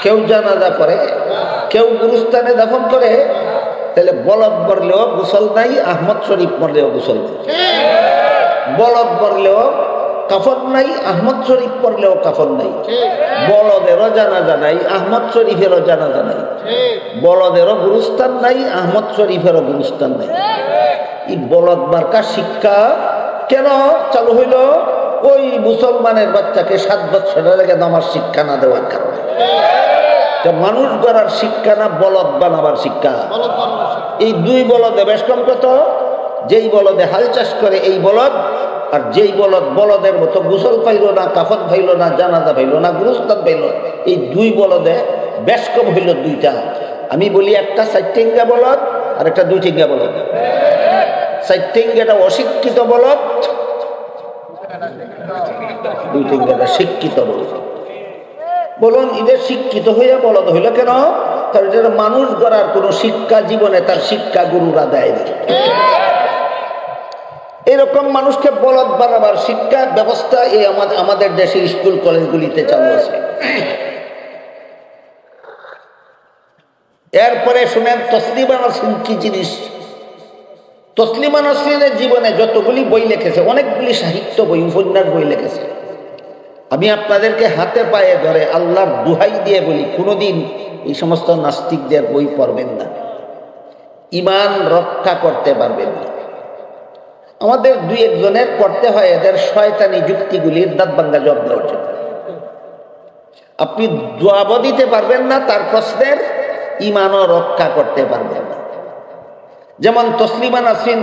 কেউ জানাজা করে, কেউ গুরুস্থানে দাফন করে, তাহলে বলদ মরলেও গোসল নাই, আহমদ শরীফ মরলেও গোসল নাই। বলদ মরলেও কাফন নাই, আহমদ শরীফ পড়লেও কাফন নাই। বলদেরও জানাজা নাই, আহমদ শরীফেরও জানাজা নাই। বলদেরও গুরুস্থান নাই, আহমদ শরীফেরও গুরুস্থান নাই। এই বলদ মার্কা শিক্ষা কেন চালু হইল? ওই মুসলমানের বাচ্চাকে 7 বছরের আগে নামাজ শিক্ষা না দেওয়ার কারণে। মানুষ গড়ার শিক্ষা না বলদ বানাবার শিক্ষা। এই 2 বলদে বেশ কম কত? যেই বলদে হাল চাষ করে এই বলদ, আর যেই বলদ বলদের মতো গোসল পাইল না, কাফন পাইল না, জানাজা পাইল না, গুরুস্থান পাইল, এই 2 বলদে বেশ কম হইল 2টা। আমি বলি একটা 4 ঠেঙ্গা বলদ আর একটা 2 ঠেঙ্গা বলদ। 4 ঠেঙ্গাটা অশিক্ষিত বলদ, 2 ঠেঙ্গাটা শিক্ষিত বলদ। বলুন এদের শিক্ষিত হইয়া বলদ হইল কেন? কারণ এটা মানুষ গড়ার কোন শিক্ষা জীবনে তার শিক্ষা গুরুরা দেয়নি। এরকম মানুষকে বলদ বানাবার শিক্ষা ব্যবস্থা এই আমাদের দেশের স্কুল কলেজগুলিতে চালু আছে। এরপরে শুনেন তসলিমা নসরিন কি জিনিস। তসলিমা নসরিনের জীবনে যতগুলি বই লিখেছে, অনেকগুলি সাহিত্য বই, উপন্যাস বই লিখেছে। আমি আপনাদেরকে হাতে পায়ে ধরে আল্লাহর দুহাই দিয়ে বলি, কোনোদিন এই সমস্ত নাস্তিকদের বই পড়বেন না, ঈমান রক্ষা করতে পারবেন না। আমাদের 2-1 জনের পড়তে হয় এদের শয়তানি যুক্তিগুলির দাঁত ভাঙ্গা জবাব দেওয়ার জন্য। আপনি জবাবও দিতে পারবেন না, তার প্রশ্নের ঈমানও রক্ষা করতে পারবেন না। যেমন তসলিমা নসরিন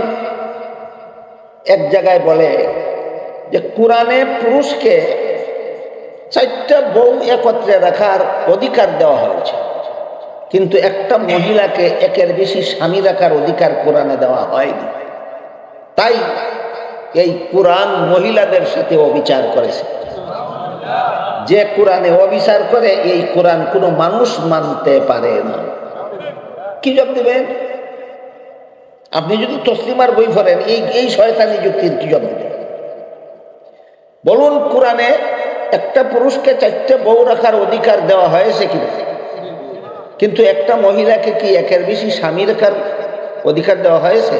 এক জায়গায় বলে যে কোরআনে পুরুষকে 4টা বউ একত্রে রাখার অধিকার দেওয়া হয়েছে, কিন্তু একটা মহিলাকে 1-এর বেশি স্বামী রাখার অধিকার কোরআনে দেওয়া হয়নি। তাই এই কোরআন মহিলাদের সাথে অবিচার করেছে। যে কোরআনে অবিচার করে এই কোরআন কোনো মানুষ মানতে পারে না। কি জবাব দেবেন? আপনি যদি তসলিমার বই পড়েন, এই শয়তানি যুক্তির কি জবাব দেবেন? বলুন কোরআনে একটা পুরুষকে 4টে বউ রাখার অধিকার দেওয়া হয়েছে কি? কিন্তু একটা মহিলাকে কি 1-এর বেশি স্বামী রাখার অধিকার দেওয়া হয়েছে?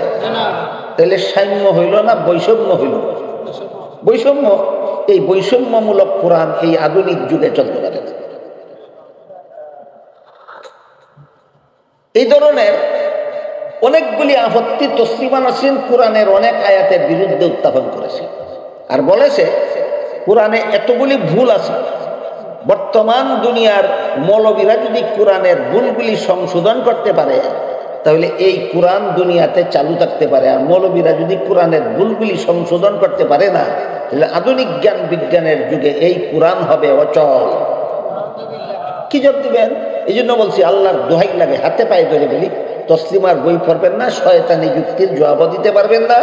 তাহলে সাম্য হইল না বৈষম্য হইল? বৈষম্য। এই বৈষম্যমূলক কোরআন এই আধুনিক যুগে চলতে পারে না। এই ধরনের অনেকগুলি আপত্তি তসলিমা নসরিন কোরআনের অনেক আয়াতের বিরুদ্ধে উত্থাপন করেছে, আর বলেছে কোরআনে এতগুলি ভুল আছে, বর্তমান দুনিয়ার মৌলবীরা যদি কোরআনের ভুলগুলি সংশোধন করতে পারে তাহলে এই কোরআন দুনিয়াতে চালু থাকতে পারে। আর মৌলবীরা যদি কোরআনের ভুলগুলি সংশোধন করতে পারে না, তাহলে আধুনিক জ্ঞান বিজ্ঞানের যুগে এই কোরআন হবে অচল। কি জবাব দিবেন? এই জন্য বলছি আল্লাহর দোহাই লাগে, হাতে পায়ে ধরে বলি, তসলিমার বই পড়বেন না, শয়তানি যুক্তির জবাবও দিতে পারবেন না,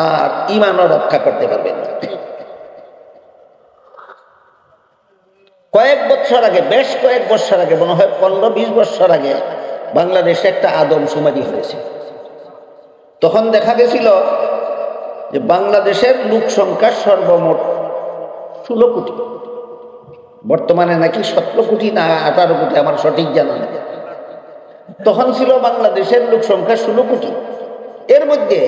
আর ঈমানও রক্ষা করতে পারবেন না। কয়েক বছর আগে, বেশ কয়েক বছর আগে, মনে হয় 15-20 বছর আগে বাংলাদেশে একটা আদমশুমারি হয়েছে। তখন দেখা গেছিল যে বাংলাদেশের লোক সংখ্যা সর্বমোট 16 কোটি। বর্তমানে নাকি 17 কোটি না 18 কোটি, আমার সঠিক জানা নেই। তখন ছিল বাংলাদেশের লোক সংখ্যা 16 কোটি। এর মধ্যে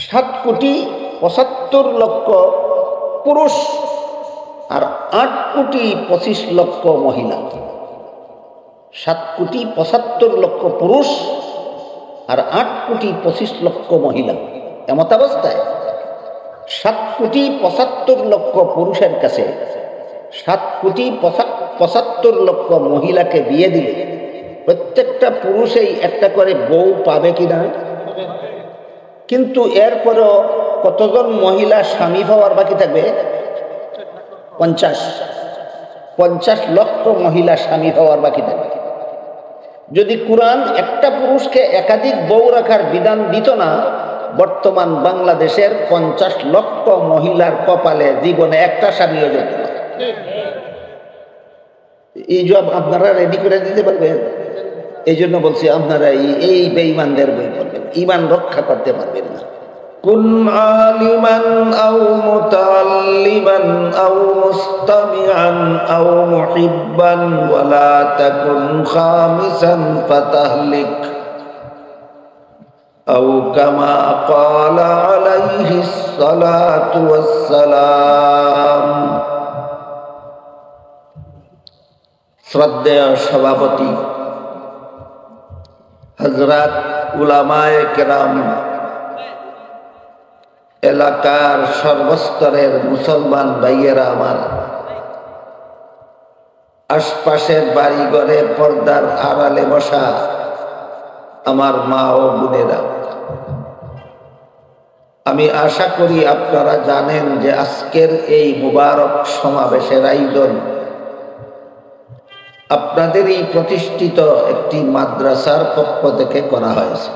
7,75,00,000 পুরুষ আর 8,25,00,000 মহিলা। 7,75,00,000 পুরুষ আর 8,25,00,000 মহিলা। এমত অবস্থায় 7,75,00,000 পুরুষের কাছে 7,75,00,000 মহিলাকে বিয়ে দিলে প্রত্যেকটা পুরুষেই একটা করে বউ পাবে কিনা? কিন্তু এরপরও কতজন মহিলা স্বামী পাওয়ার বাকি থাকবে? 50 লক্ষ মহিলা স্বামী হওয়ার বাকি থাকবে। যদি কোরআন একটা পুরুষকে একাধিক বউ রাখার বিধান দিত না, বর্তমান বাংলাদেশের 50 লক্ষ মহিলার কপালে জীবনে একটা স্বামীও যেত না। এই জবাব আপনারা রেডি করে দিতে পারবেন? এই জন্য বলছি আপনারা এই বেঈমানদের বই পড়বেন, ঈমান রক্ষা করতে পারবেন না। কুন আলিমান আও মুতাআল্লিমান আও মুস্তামিআন আও মুহিব্বান ওয়ালা তাকুন খামিসান ফাতাহলিক আও কামা ক্বালা আলাইহিস সালাতু ওয়াস সালাম। শ্রদ্ধেয় সভাপতি, হযরত উলামায়ে কেরাম, এলাকার সর্বস্তরের মুসলমান ভাইয়েরা আমার, আশপাশের বাড়িঘরে পর্দার আড়ালে বসা আমার মা ও বোনেরা, আমি আশা করি আপনারা জানেন যে আজকের এই মুবারক সমাবেশের আয়োজন আপনাদের এই প্রতিষ্ঠিত একটি মাদ্রাসার পক্ষ থেকে করা হয়েছে।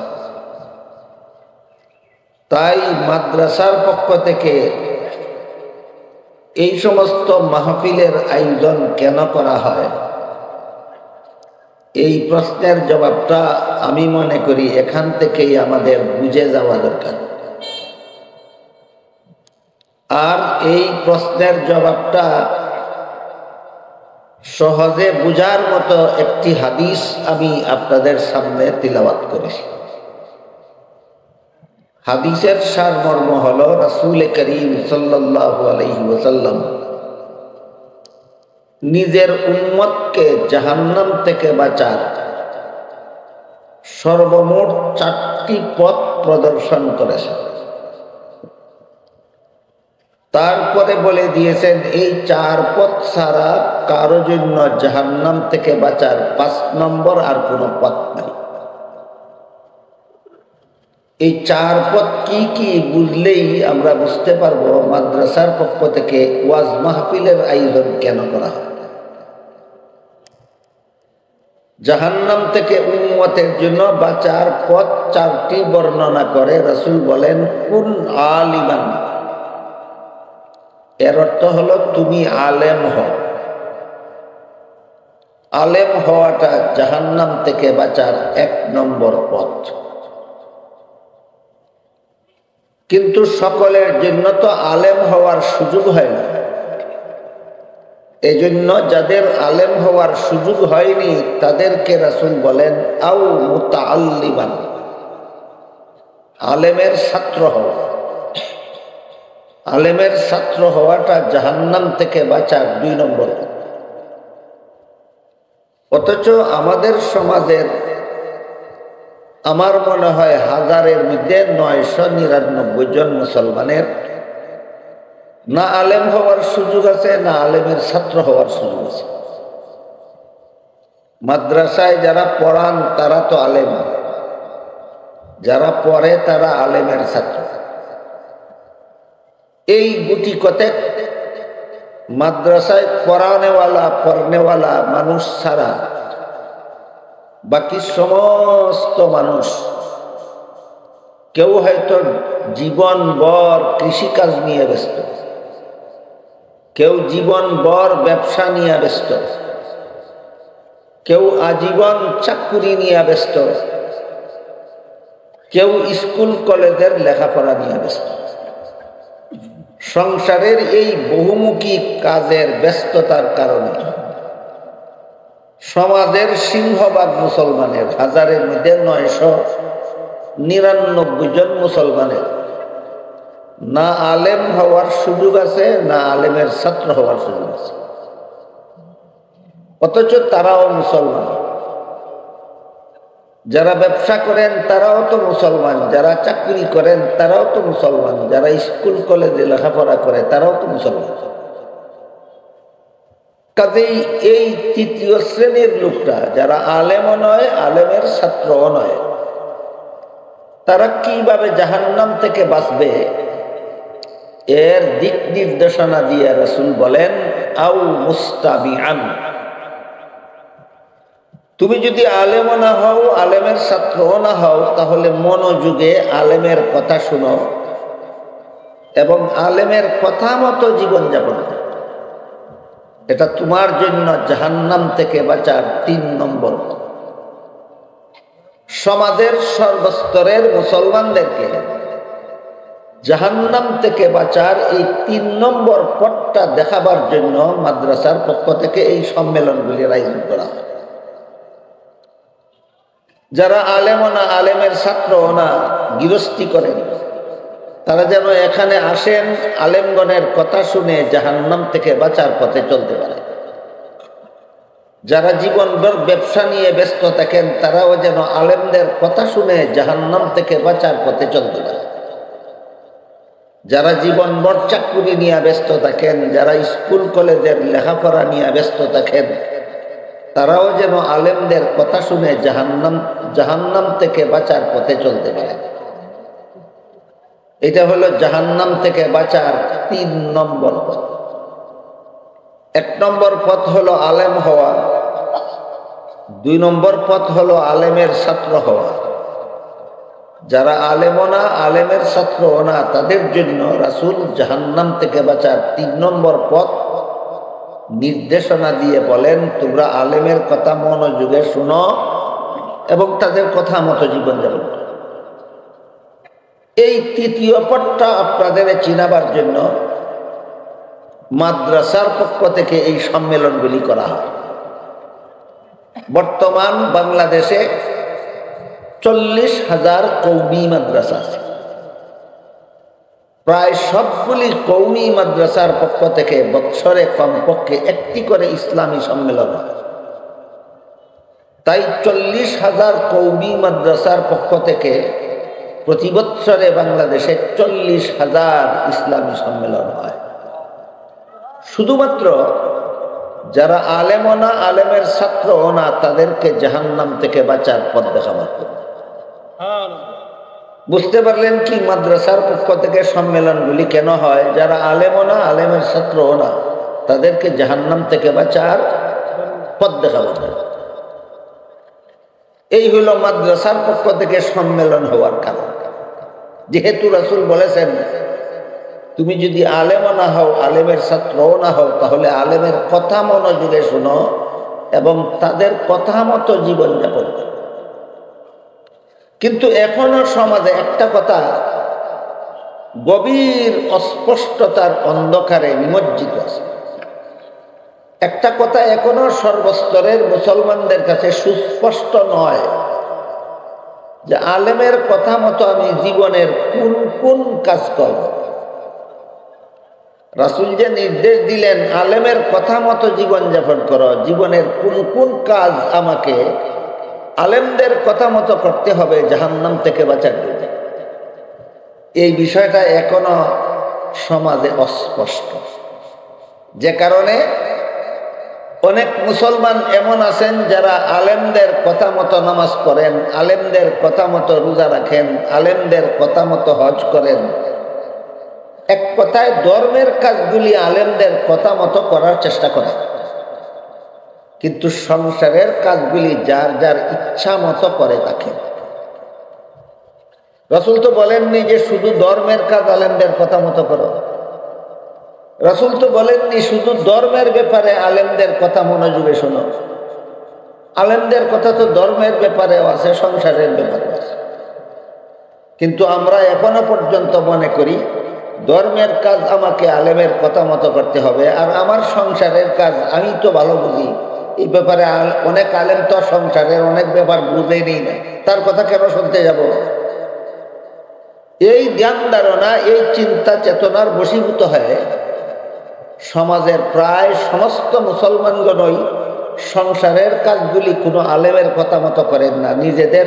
তাই মাদ্রাসার পক্ষ থেকে এই সমস্ত মাহফিলের আয়োজন কেন করা হয়, এই প্রশ্নের জবাবটা আমি মনে করি এখান থেকেই আমাদের বুঝে যাওয়া দরকার। আর এই প্রশ্নের জবাবটা সহজে বুঝার মতো একটি হাদিস আমি আপনাদের সামনে তিলাওয়াত করেছি। হাদিসের সারমর্ম হলো, রাসূল করিম সাল্লাল্লাহু আলাইহি ওয়াসাল্লাম নিজের উম্মতকে জাহান্নাম থেকে বাঁচার সর্বমোট 4টি পথ প্রদর্শন করেছেন। তারপরে বলে দিয়েছেন এই 4 পথ ছাড়া কারো জন্য জাহান্নাম থেকে বাঁচার 5 নম্বর আর কোনো পথ নাই। এই 4 পথ কি কি বুঝলেই আমরা বুঝতে পারবো মাদ্রাসার পক্ষ থেকে ওয়াজ মাহফিলের আয়োজন কেন করা হয়। জাহান্নাম থেকে উম্মতের জন্য বাঁচার পথ 4টি বর্ণনা করে রাসূল বলেন, কুন আলিমান, এর অর্থ হলো তুমি আলেম হও। আলেম হওয়াটা জাহান্নাম থেকে বাঁচার 1 নম্বর পথ। কিন্তু সকলের জন্য তো আলেম হওয়ার সুযোগ হয় না। এজন্য যাদের আলেম হওয়ার সুযোগ হয়নি তাদেরকে রাসূল বলেন আও মুতাআল্লিমান, আলেমের ছাত্র হও। আলেমের ছাত্র হওয়াটা জাহান্নাম থেকে বাঁচার 2 নম্বর। অথচ আমাদের সমাজের আমার মনে হয় 1000-এর মধ্যে 999 জন মুসলমানের না আলেম হওয়ার সুযোগ আছে, না আলেমের ছাত্র হওয়ার সুযোগ আছে। মাদ্রাসায় যারা পড়ান তারা তো আলেম, যারা পড়ে তারা আলেমের ছাত্র। এই গুটি কতেক মাদ্রাসায় পড়নেওয়ালা মানুষ ছাড়া বাকি সমস্ত মানুষ, কেউ হয়তো জীবনভর কৃষিকাজ নিয়ে ব্যস্ত, কেউ জীবনভর ব্যবসা নিয়ে ব্যস্ত, কেউ আজীবন চাকুরি নিয়ে ব্যস্ত, কেউ স্কুল কলেজের লেখাপড়া নিয়ে ব্যস্ত। সংসারের এই বহুমুখী কাজের ব্যস্ততার কারণে সমাজের সিংহভাগ মুসলমানের, 1000-এর মধ্যে 999 জন মুসলমানের না আলেম হওয়ার সুযোগ আছে, না আলেমের ছাত্র হওয়ার সুযোগ আছে। অথচ তারাও মুসলমান। যারা ব্যবসা করেন তারাও তো মুসলমান, যারা চাকরি করেন তারাও তো মুসলমান, যারা স্কুল কলেজে লেখাপড়া করে তারাও তো মুসলমান। কাজেই এই 3য় শ্রেণীর লোকটা, যারা আলেমও নয় আলেমের ছাত্রও নয়, তারা কিভাবে জাহান্নাম থেকে বাঁচবে এর দিক নির্দেশনা দিয়ে রাসূল বলেন আও মুস্তামিআন, তুমি যদি আলেমও না হও আলেমের ছাত্রও না হও তাহলে মনোযোগে আলেমের কথা শুনো এবং আলেমের কথা মতো জীবনযাপন করো। এটা তোমার জন্য জাহান্নাম থেকে বাঁচার 3 নম্বর। সমাজের সর্বস্তরের মুসলমানদেরকে জাহান্নাম থেকে বাঁচার এই ৩ নম্বর পথটা দেখাবার জন্য মাদ্রাসার পক্ষ থেকে এই সম্মেলনগুলির আয়োজন করা হয়। যারা আলেমও না, আলেমের ছাত্রও না, গৃহস্থী করেন, তারা যেন এখানে আসেন, আলেমগণের কথা শুনে জাহান্নাম থেকে বাঁচার পথে চলতে পারে। যারা জীবনভর ব্যবসা নিয়ে ব্যস্ত থাকেন, তারাও যেন আলেমদের কথা শুনে জাহান্নাম থেকে বাঁচার পথে চলতে পারে। যারা জীবনভর চাকরি নিয়ে ব্যস্ত থাকেন, যারা স্কুল কলেজের লেখাপড়া নিয়ে ব্যস্ত থাকেন, তারাও যেন আলেমদের কথা শুনে জাহান্নাম থেকে বাঁচার পথে চলতে পারে। এটা হলো জাহান্নাম থেকে বাঁচার ৩ নম্বর পথ। ১ নম্বর পথ হলো আলেম হওয়া, ২ নম্বর পথ হলো আলেমের ছাত্র হওয়া। যারা আলেমও না, আলেমের ছাত্রও না, তাদের জন্য রাসূল জাহান্নাম থেকে বাঁচার ৩ নম্বর পথ নির্দেশনা দিয়ে বলেন, তোমরা আলেমের কথা মনোযোগে শুনো এবং তাদের কথা মতো জীবনযাপন করো। এই ৩য় পথটা আপনাদের চিনাবার জন্য মাদ্রাসার পক্ষ থেকে এই সম্মেলনগুলি করা হয়। বর্তমান বাংলাদেশে 40,000 কওমি মাদ্রাসা আছে। প্রায় সবগুলি কওমি মাদ্রাসার পক্ষ থেকে বৎসরে কমপক্ষে 1টি করে ইসলামী সম্মেলন হয়। তাই 40,000 কওমি মাদ্রাসার পক্ষ থেকে প্রতি বৎসরে বাংলাদেশে 40,000 ইসলামী সম্মেলন হয়। শুধুমাত্র যারা আলেমও না, আলেমের ছাত্রও না, তাদেরকে জাহান্নাম থেকে বাঁচার পথ দেখাবার জন্য। বুঝতে পারলেন কি মাদ্রাসার পক্ষ থেকে সম্মেলনগুলি কেন হয়? যারা আলেমও না, আলেমের ছাত্রও না, তাদেরকে জাহান্নাম থেকে বাঁচার পথ দেখাবার জন্য। এই হলো মাদ্রাসার পক্ষ থেকে সম্মেলন হওয়ার কারণ। যেহেতু রাসূল বলেছেন, তুমি যদি আলেমও না হও, আলেমের ছাত্রও না হও, তাহলে আলেমের কথা মনোযোগে শুনো এবং তাদের কথা মতো জীবনযাপন করো। কিন্তু এখনো সমাজে একটা কথা গভীর অস্পষ্টতার অন্ধকারে নিমজ্জিত আছে। একটা কথা এখনো সর্বস্তরের মুসলমানদের কাছে সুস্পষ্ট নয় যে আলেমের কথা মতো আমি জীবনের কোন কোন কাজ করব। রাসূল যে নির্দেশ দিলেন আলেমের কথা মতো জীবনযাপন করো, জীবনের কোন কোন কাজ আমাকে আলেমদের কথা মতো করতে হবে জাহান্নাম থেকে বাঁচার জন্য, এই বিষয়টা এখনো সমাজে অস্পষ্ট। যে কারণে অনেক মুসলমান এমন আছেন যারা আলেমদের কথা মতো নামাজ পড়েন, আলেমদের কথা মতো রোজা রাখেন, আলেমদের কথা মতো হজ করেন। এক কথায় ধর্মের কাজগুলি আলেমদের কথা মতো করার চেষ্টা করে, কিন্তু সংসারের কাজগুলি যার যার ইচ্ছা মতো করে থাকে। রাসূল তো বলেননি যে শুধু ধর্মের কাজ আলেমদের কথা মতো করো। রাসূল তো বলেননি শুধু ধর্মের ব্যাপারে আলেমদের কথা মনোযোগে শোনো। আলেমদের কথা তো ধর্মের ব্যাপারেও আছে, সংসারের ব্যাপারেও আছে। কিন্তু আমরা এখনো পর্যন্ত মনে করি ধর্মের কাজ আমাকে আলেমের কথা মতো করতে হবে, আর আমার সংসারের কাজ আমি তো ভালো বুঝি, এই ব্যাপারে অনেক আলেম তো সংসারের অনেক ব্যাপার বুঝেই না, তার কথা কেন শুনতে যাব? এই জ্ঞান ধারণা, এই চিন্তা চেতনার বশীভূত হয়ে সমাজের প্রায় সমস্ত মুসলমানগণই সংসারের কাজগুলি কোনো আলেমের কথা মতো করেন না, নিজেদের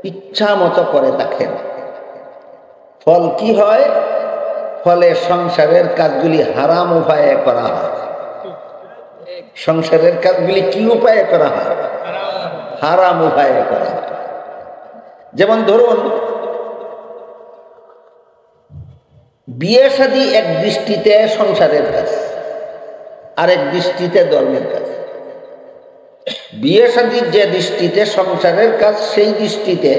ইচ্ছা মতো করে থাকেন। ফল কি হয়? ফলে সংসারের কাজগুলি হারাম উপায়ে করা হয়। সংসারের কাজগুলি কি উপায়ে করা হয়? হারাম উপায়ে করা হয়। যেমন ধরুন, বিয়ে শাদী এক দৃষ্টিতে সংসারের কাজ, আরেক দৃষ্টিতে ধর্মের কাজ। বিয়ে শাদীর যে দৃষ্টিতে সংসারের কাজ, সেই দৃষ্টিতে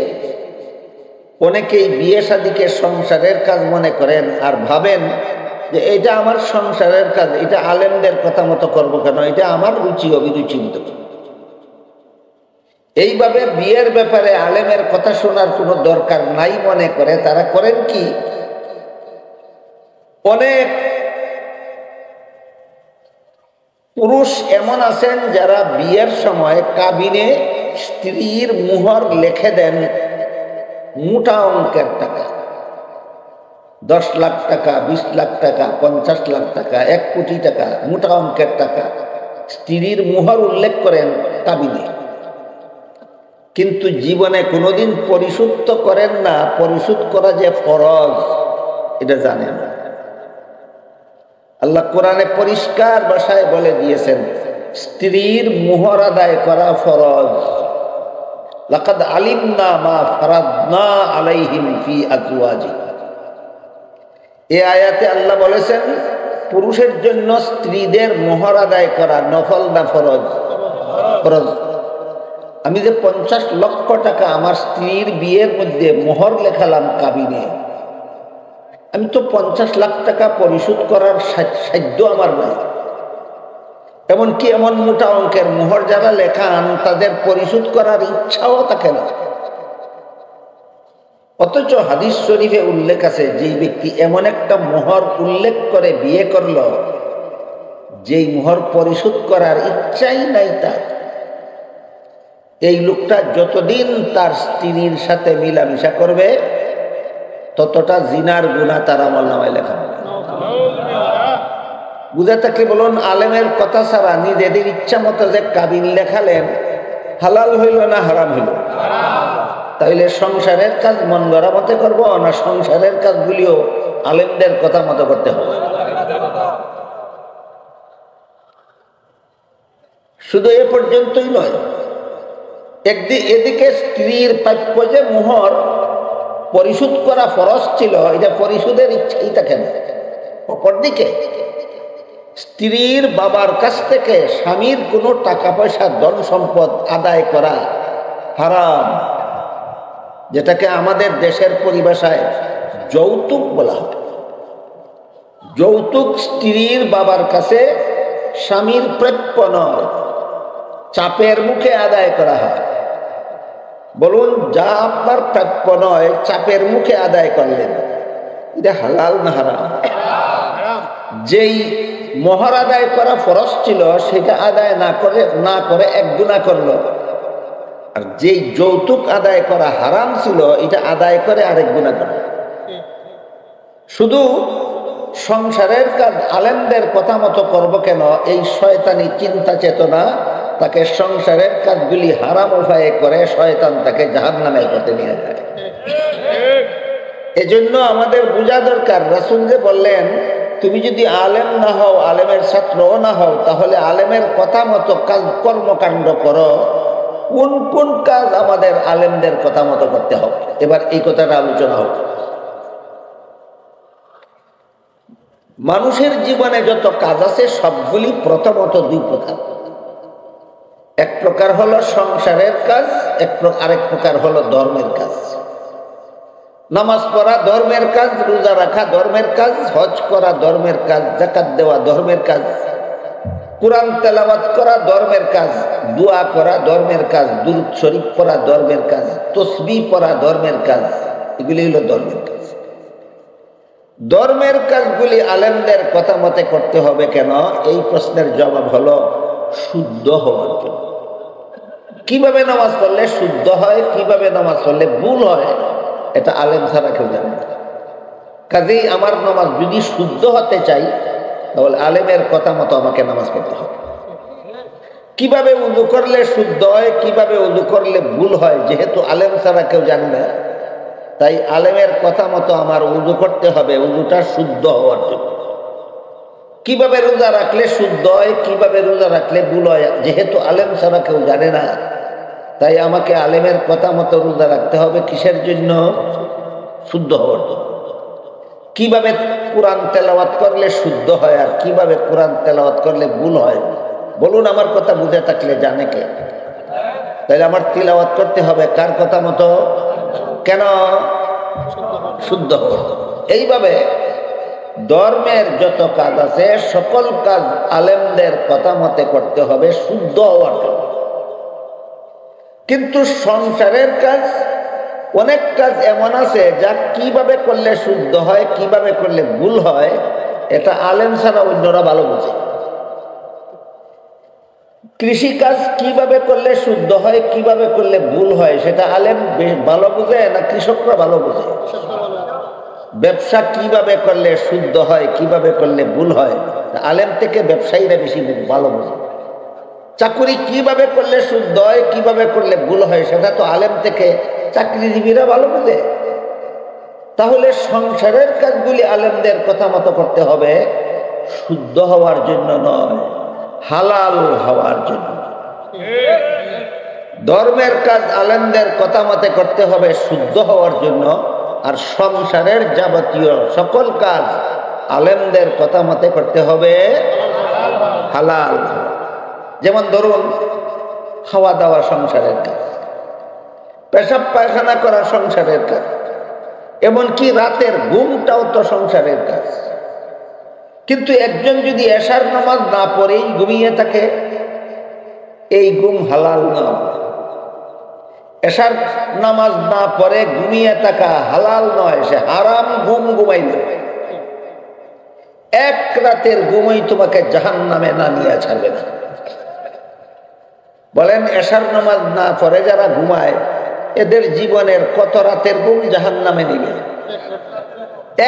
অনেকেই বিয়ে শাদীকে সংসারের কাজ মনে করেন আর ভাবেন যে এটা আমার সংসারের কাজ, এটা আলেমদের কথা মতো করবো কেন, এটা আমার রুচি অভিরুচি মতো। এইভাবে বিয়ের ব্যাপারে আলেমের কথা শোনার কোনো দরকার নাই মনে করে তারা করেন কি, অনেক পুরুষ এমন আছেন যারা বিয়ের সময় কাবিনে স্ত্রীর মুহর লিখে দেন মোটা অঙ্কের টাকা, 10 লাখ টাকা, 20 লাখ টাকা, 50 লাখ টাকা, 1 কোটি টাকা, মোটা অঙ্কের টাকা স্ত্রীর মুহর উল্লেখ করেন কাবিনে, কিন্তু জীবনে কোনোদিন পরিশোধ তো করেন না। পরিশোধ করা যে ফরজ এটা জানেন না। আল্লাহ কোরআনে পরিষ্কার ভাষায় বলে দিয়েছেন স্ত্রীর মুহর আদায় করা ফরজ। লাকাদ আলিমনা মা ফারাদনা আলাইহিম ফি আজওয়াজিহিম। এই আয়াতে আল্লাহ বলেছেন পুরুষের জন্য স্ত্রীদের মোহর আদায় করা নফল না ফরজ? ফরজ। আমি যে 50 লক্ষ টাকা আমার স্ত্রীর বিয়ের মধ্যে মোহর লেখালাম কাবিনে, আমি তো 50 লাখ টাকা পরিশোধ করার সাধ্য আমার নাই। এমনকি এমন মোটা অঙ্কের মোহর যারা লেখান তাদের পরিশোধ করার ইচ্ছাও থাকে না। অথচ হাদিস শরীফে উল্লেখ আছে যেই ব্যক্তি এমন একটা মোহর উল্লেখ করে বিয়ে করল যেই মোহর পরিশোধ করার ইচ্ছাই নাই তার, এই লোকটা যতদিন তার স্ত্রীর সাথে মিলামিশা করবে ততটা জিনার গুনাহ তার আমলনামায় লেখা হবে। বুঝে থাকলে বলুন, আলেমের কথা ছাড়া নিজেদের ইচ্ছা মতো যে কাবিন লেখালেন হালাল হইল না হারাম হইল? তাইলে সংসারের কাজ মন গড়া মতে করবো না সংসারের কাজগুলিও আলেমদের কথা মতো করতে হবে? শুধু এ পর্যন্তই নয়, এদিকে স্ত্রীর প্রাপ্য যে মোহর পরিশোধ করা ফরজ ছিল এটা পরিশোধের ইচ্ছাই থাকে না। অপরদিকে স্ত্রীর বাবার কাছ থেকে স্বামীর কোনো টাকা পয়সা ধন সম্পদ আদায় করা হারাম, যেটাকে আমাদের দেশের পরিভাষায় যৌতুক বলা হয়। যৌতুক স্ত্রীর বাবার কাছে স্বামীর প্রাপ্য নয়, চাপের মুখে আদায় করা হয়। বলুন, যা আপনার প্রাপ্য নয় চাপের মুখে আদায় করলেন, এটা হালাল না হারাম? যেই মোহর আদায় করা ফরজ ছিল সেটা আদায় না করে 1 গুনাহ করলো, আর যেই যৌতুক আদায় করা হারাম ছিল এটা আদায় করে 1 গুনাহ করলো। শুধু সংসারের কাজ আলেমদের কথা মতো করবো কেন, এই শয়তানি চিন্তা চেতনা তাকে সংসারের কাজগুলি হারাম উপায়ে করে শয়তান তাকে জাহান্নামে করতে নিয়ে যায়। এজন্য আমাদের বোঝা দরকার, রাসূল যে বললেন তুমি যদি আলেম না হও, আলেমের ছাত্রও না হও, তাহলে আলেমের কথা মতো কাজ কর্মকাণ্ড করো। কোন কোন কাজ আমাদের আলেমদের কথা মতো করতে হবে, এবার এই কথাটা আলোচনা হোক। মানুষের জীবনে যত কাজ আছে সবগুলি প্রথমত 2 প্রকার। এক প্রকার হলো সংসারের কাজ, আরেক প্রকার হলো ধর্মের কাজ। নামাজ পড়া ধর্মের কাজ, রোজা রাখা ধর্মের কাজ, হজ করা ধর্মের কাজ, যাকাত দেওয়া ধর্মের কাজ, কুরআন তেলাওয়াত করা ধর্মের কাজ, দোয়া করা ধর্মের কাজ, দুরূদ শরীফ পড়া ধর্মের কাজ, তাসবিহ পড়া ধর্মের কাজ। এগুলি হলো ধর্মের কাজ। ধর্মের কাজগুলি আলেমদের কথা মতে করতে হবে কেন? এই প্রশ্নের জবাব হলো শুদ্ধ হওয়ার জন্য। কিভাবে নামাজ পড়লে শুদ্ধ হয়, কিভাবে নামাজ পড়লে ভুল হয়, এটা আলেম ছাড়া কেউ জানে না। কাজেই আমার নামাজ যদি শুদ্ধ হতে চাই তাহলে আলেমের কথা মতো আমাকে নামাজ পড়তে হবে। কিভাবে উযু করলে শুদ্ধ হয়, কিভাবে উযু করলে ভুল হয়, যেহেতু আলেম ছাড়া কেউ জানে না, তাই আলেমের কথা মতো আমার উযু করতে হবে উযুটা শুদ্ধ হওয়ার জন্য। কিভাবে রোজা রাখলে শুদ্ধ হয়, কিভাবে রোজা রাখলে ভুল হয়, যেহেতু আলেম ছাড়া কেউ জানে না, তাই আমাকে আলেমের কথা মতো রোজা রাখতে হবে। কিসের জন্য? শুদ্ধ হওয়ার জন্য। কিভাবে কোরআন তেলাওয়াত করলে শুদ্ধ হয় আর কিভাবে কোরআন তেলাওয়াত করলে ভুল হয়, বলুন আমার কথা বুঝে থাকলে জানে কে? তাহলে আমার তিলাওয়াত করতে হবে কার কথা মতো? কেন? শুদ্ধ হওয়ার জন্য। এইভাবে ধর্মের যত কাজ আছে সকল কাজ আলেমদের কথা মতে করতে হবে শুদ্ধ হওয়ার জন্য। কিন্তু সংসারের কাজ, অনেক কাজ এমন আছে যা কিভাবে করলে শুদ্ধ হয়, কিভাবে করলে ভুল হয়, এটা আলেম ছাড়া অন্যরা ভালো বোঝে। কৃষিকাজ কিভাবে করলে শুদ্ধ হয়, কিভাবে করলে ভুল হয়, সেটা আলেম ভালো বোঝে না কৃষকরা ভালো বোঝে? ব্যবসা কিভাবে করলে শুদ্ধ হয়, কিভাবে করলে ভুল হয়, আলেম থেকে ব্যবসায়ীরা বেশি ভালো বোঝে। চাকুরি কিভাবে করলে শুদ্ধ হয়, কিভাবে করলে ভুল হয়, সেটা তো আলেম থেকে চাকরিজীবীরা ভালো বোঝে। তাহলে সংসারের কাজগুলি আলেমদের কথা মতো করতে হবে, শুদ্ধ হওয়ার জন্য নয়, হালাল হওয়ার জন্য। ধর্মের কাজ আলেমদের কথা মতে করতে হবে শুদ্ধ হওয়ার জন্য, আর সংসারের যাবতীয় সকল কাজ আলেমদের কথা মতে করতে হবে হালাল। যেমন ধরুন, খাওয়া দাওয়া সংসারের কাজ, পেশাব পায়খানা করা সংসারের কাজ, এমনকি রাতের ঘুমটাও তো সংসারের কাজ। কিন্তু একজন যদি এশার নামাজ না পড়েই ঘুমিয়ে থাকে, এই ঘুম হালাল না। এশার নামাজ না পড়ে ঘুমিয়ে থাকা হালাল নয়, সে হারাম ঘুম ঘুমাইল। এক রাতের ঘুমই তোমাকে জাহান্নামে না নিয়ে ছাড়বে না। বলেন, এশার নামাজ না পড়ে যারা ঘুমায়, এদের জীবনের কত রাতের ঘুম জাহান্নামে নিবে?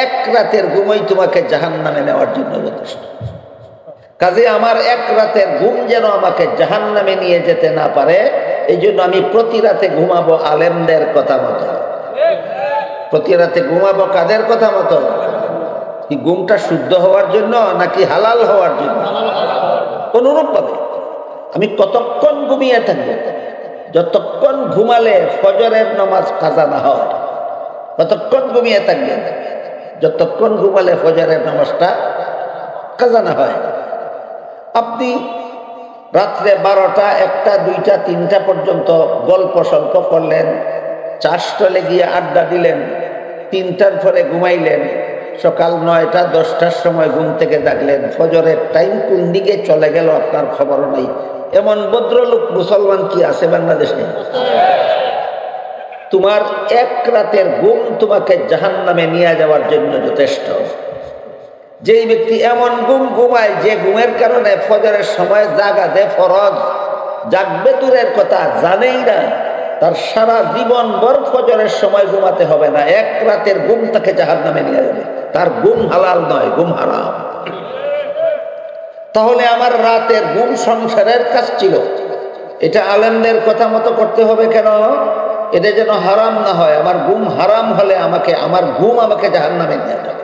এক রাতের ঘুমই তোমাকে জাহান্নামে নেওয়ার জন্য যথেষ্ট। কাজে আমার এক রাতের ঘুম যেন আমাকে জাহান্নামে নিয়ে যেতে না পারে, এই জন্য আমি প্রতি রাতে ঘুমাবো আলেমদের কথা মতো। প্রতি রাতে ঘুমাবো কাদের কথা মতো? কি ঘুমটা শুদ্ধ হওয়ার জন্য নাকি হালাল হওয়ার জন্য? অনুরূপ ভাবে আমি কতক্ষণ ঘুমিয়ে থাকবো? যতক্ষণ ঘুমালে ফজরের নামাজ কাজা না হয়, ততক্ষণ ঘুমিয়ে থাকবেন। যতক্ষণ ঘুমালে ফজরের নামাজটা কাজা না হয়। আপনি রাত্রে 12টা, 1টা, 2টা, 3টা পর্যন্ত গল্প সল্প করলেন, চা স্টলে গিয়ে আড্ডা দিলেন, 3টার পরে ঘুমাইলেন, সকাল 9টা 10টার সময় ঘুম থেকে জাগলেন, ফজরের টাইম কোন দিকে চলে গেল আপনার খবর নাই। এমন ভদ্রলোক মুসলমান কি আছে বাংলাদেশে? তোমার এক রাতের ঘুম তোমাকে জাহান্নামে নিয়ে যাওয়ার জন্য যথেষ্ট। যেই ব্যক্তি এমন ঘুম ঘুমায় যে ঘুমের কারণে ফজরের সময় জাগা যে ফরজ, জাগবে দূরের কথা, জানেই না, তার সারা জীবন ভর ফজরের সময় ঘুমাতে হবে না। এক রাতের ঘুম তাকে জাহান্নামে নিয়ে যাবে। তার ঘুম হালাল নয়, ঘুম হারাম। তাহলে আমার রাতের ঘুম সংসারের কাজ ছিল, এটা আলেমদের কথা মতো করতে হবে। কেন? এটা যেন হারাম না হয়। আমার ঘুম হারাম হলে আমার ঘুম আমাকে জাহান্নামে নিয়ে যাবে।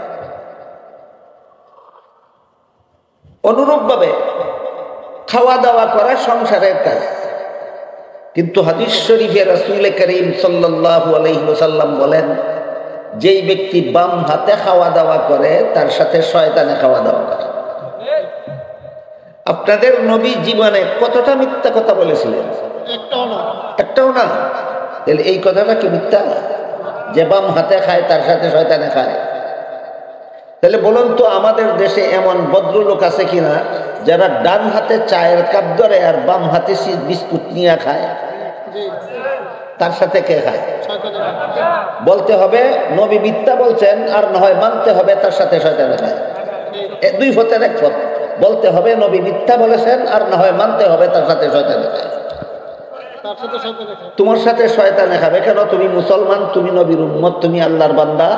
অনুরূপভাবে খাওয়া দাওয়া করা সংসারের কাজ, কিন্তু হাদিস শরীফে রাসূল করিম সাল্লাল্লাহু আলাইহি ওয়াসাল্লাম বলেন, যেই ব্যক্তি বাম হাতে খাওয়া দাওয়া করে তার সাথে শয়তানে খাওয়া দাওয়া করে। আপনাদের নবী জীবনে কতটা মিথ্যা কথা বলেছিলেন? একটাও না। তাহলে এই কথাটা কি মিথ্যা? যে বাম হাতে খায় তার সাথে শয়তানে খায়? তাহলে বলুন তো, আমাদের দেশে এমন ভদ্রলোক আছে কিনা যারা ডান হাতে চায়ের কাপ ধরে আর বাম হাতে বিস্কুট নিয়ে খায়? তার সাথে কে খায়? বলতে হবে নবী মিথ্যা বলছেন, আর না হয় মানতে হবে তার সাথে শয়তানে খায়। দুই পথের এক পথ। বলতে হবে নবী মিথ্যা বলেছেন, আর না হয় মানতে হবে তার সাথে শয়তানে খায়। তোমার সাথে শয়তানে খাবে কেন? তুমি মুসলমান, তুমি নবীর উম্মত, তুমি আল্লাহর বান্দা।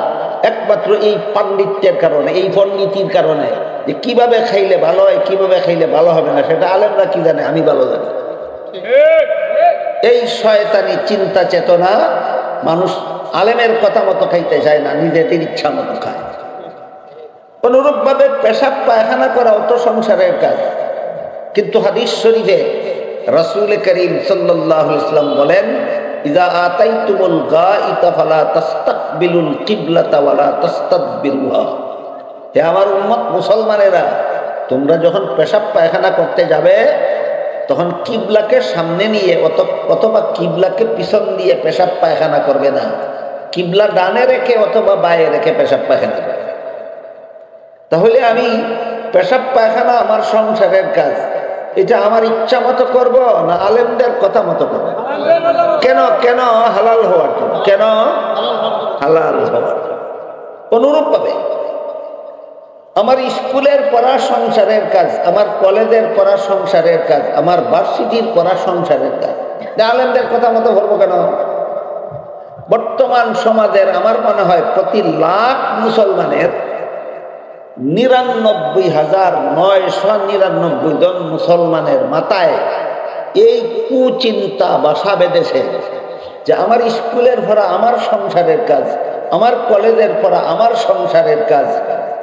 একমাত্র এই পাণ্ডিত্যের কারণে, এই পণ্ডিতির কারণে, যে কিভাবে খাইলে ভালো হয়, কিভাবে খাইলে ভালো হবে না, সেটা আলেমরা কি জানে? আমি ভালো জানি। এই শয়তানি চিন্তা চেতনা মানুষ আলেমের কথা মতো খাইতে চায় না, নিজেদের ইচ্ছা মতো খায়। অনুরূপভাবে পেশাব পায়খানা করাও তো সংসারের কাজ, কিন্তু হাদিস শরীফে রাসূল করিম সাল্লাল্লাহু আলাইহি ওয়াসাল্লাম বলেন, ইযা আতাইতুমুল গাইতা ফালা তাস্তাকবিলুল কিবলাতা ওয়ালা তাস্তাদবিরুহা। হে আমার উম্মত মুসলমানেরা, তোমরা যখন পেশাব পায়খানা করতে যাবে তখন কিবলাকে সামনে নিয়ে অথবা কিবলাকে পিছন দিয়ে পেশাব পায়খানা করবে না। কিবলা ডানে রেখে অথবা বায়ে রেখে পেশাব পায়খানা করবে। তাহলে আমি পেশাব পায়খানা আমার সংসারের কাজ, এটা আমার ইচ্ছা মতো করব না আলেমদের কথা মতো করব? কেন কেন হালাল হওয়ার জন্য, কেন হালাল হওয়ার জন্য। অনুরূপ ভাবে আমার স্কুলের পড়া সংসারের কাজ, আমার কলেজের পড়া সংসারের কাজ, আমার ভার্সিটির পড়া সংসারের কাজ, আলেমদের কথা মতো করবো কেন? বর্তমান সমাজের আমার মনে হয় প্রতি লাখ মুসলমানের 99,999 জন মুসলমানের মাথায় এই কুচিন্তা বাসা বেঁধেছে যে আমার স্কুলের পড়া আমার সংসারের কাজ, আমার কলেজের পড়া আমার সংসারের কাজ,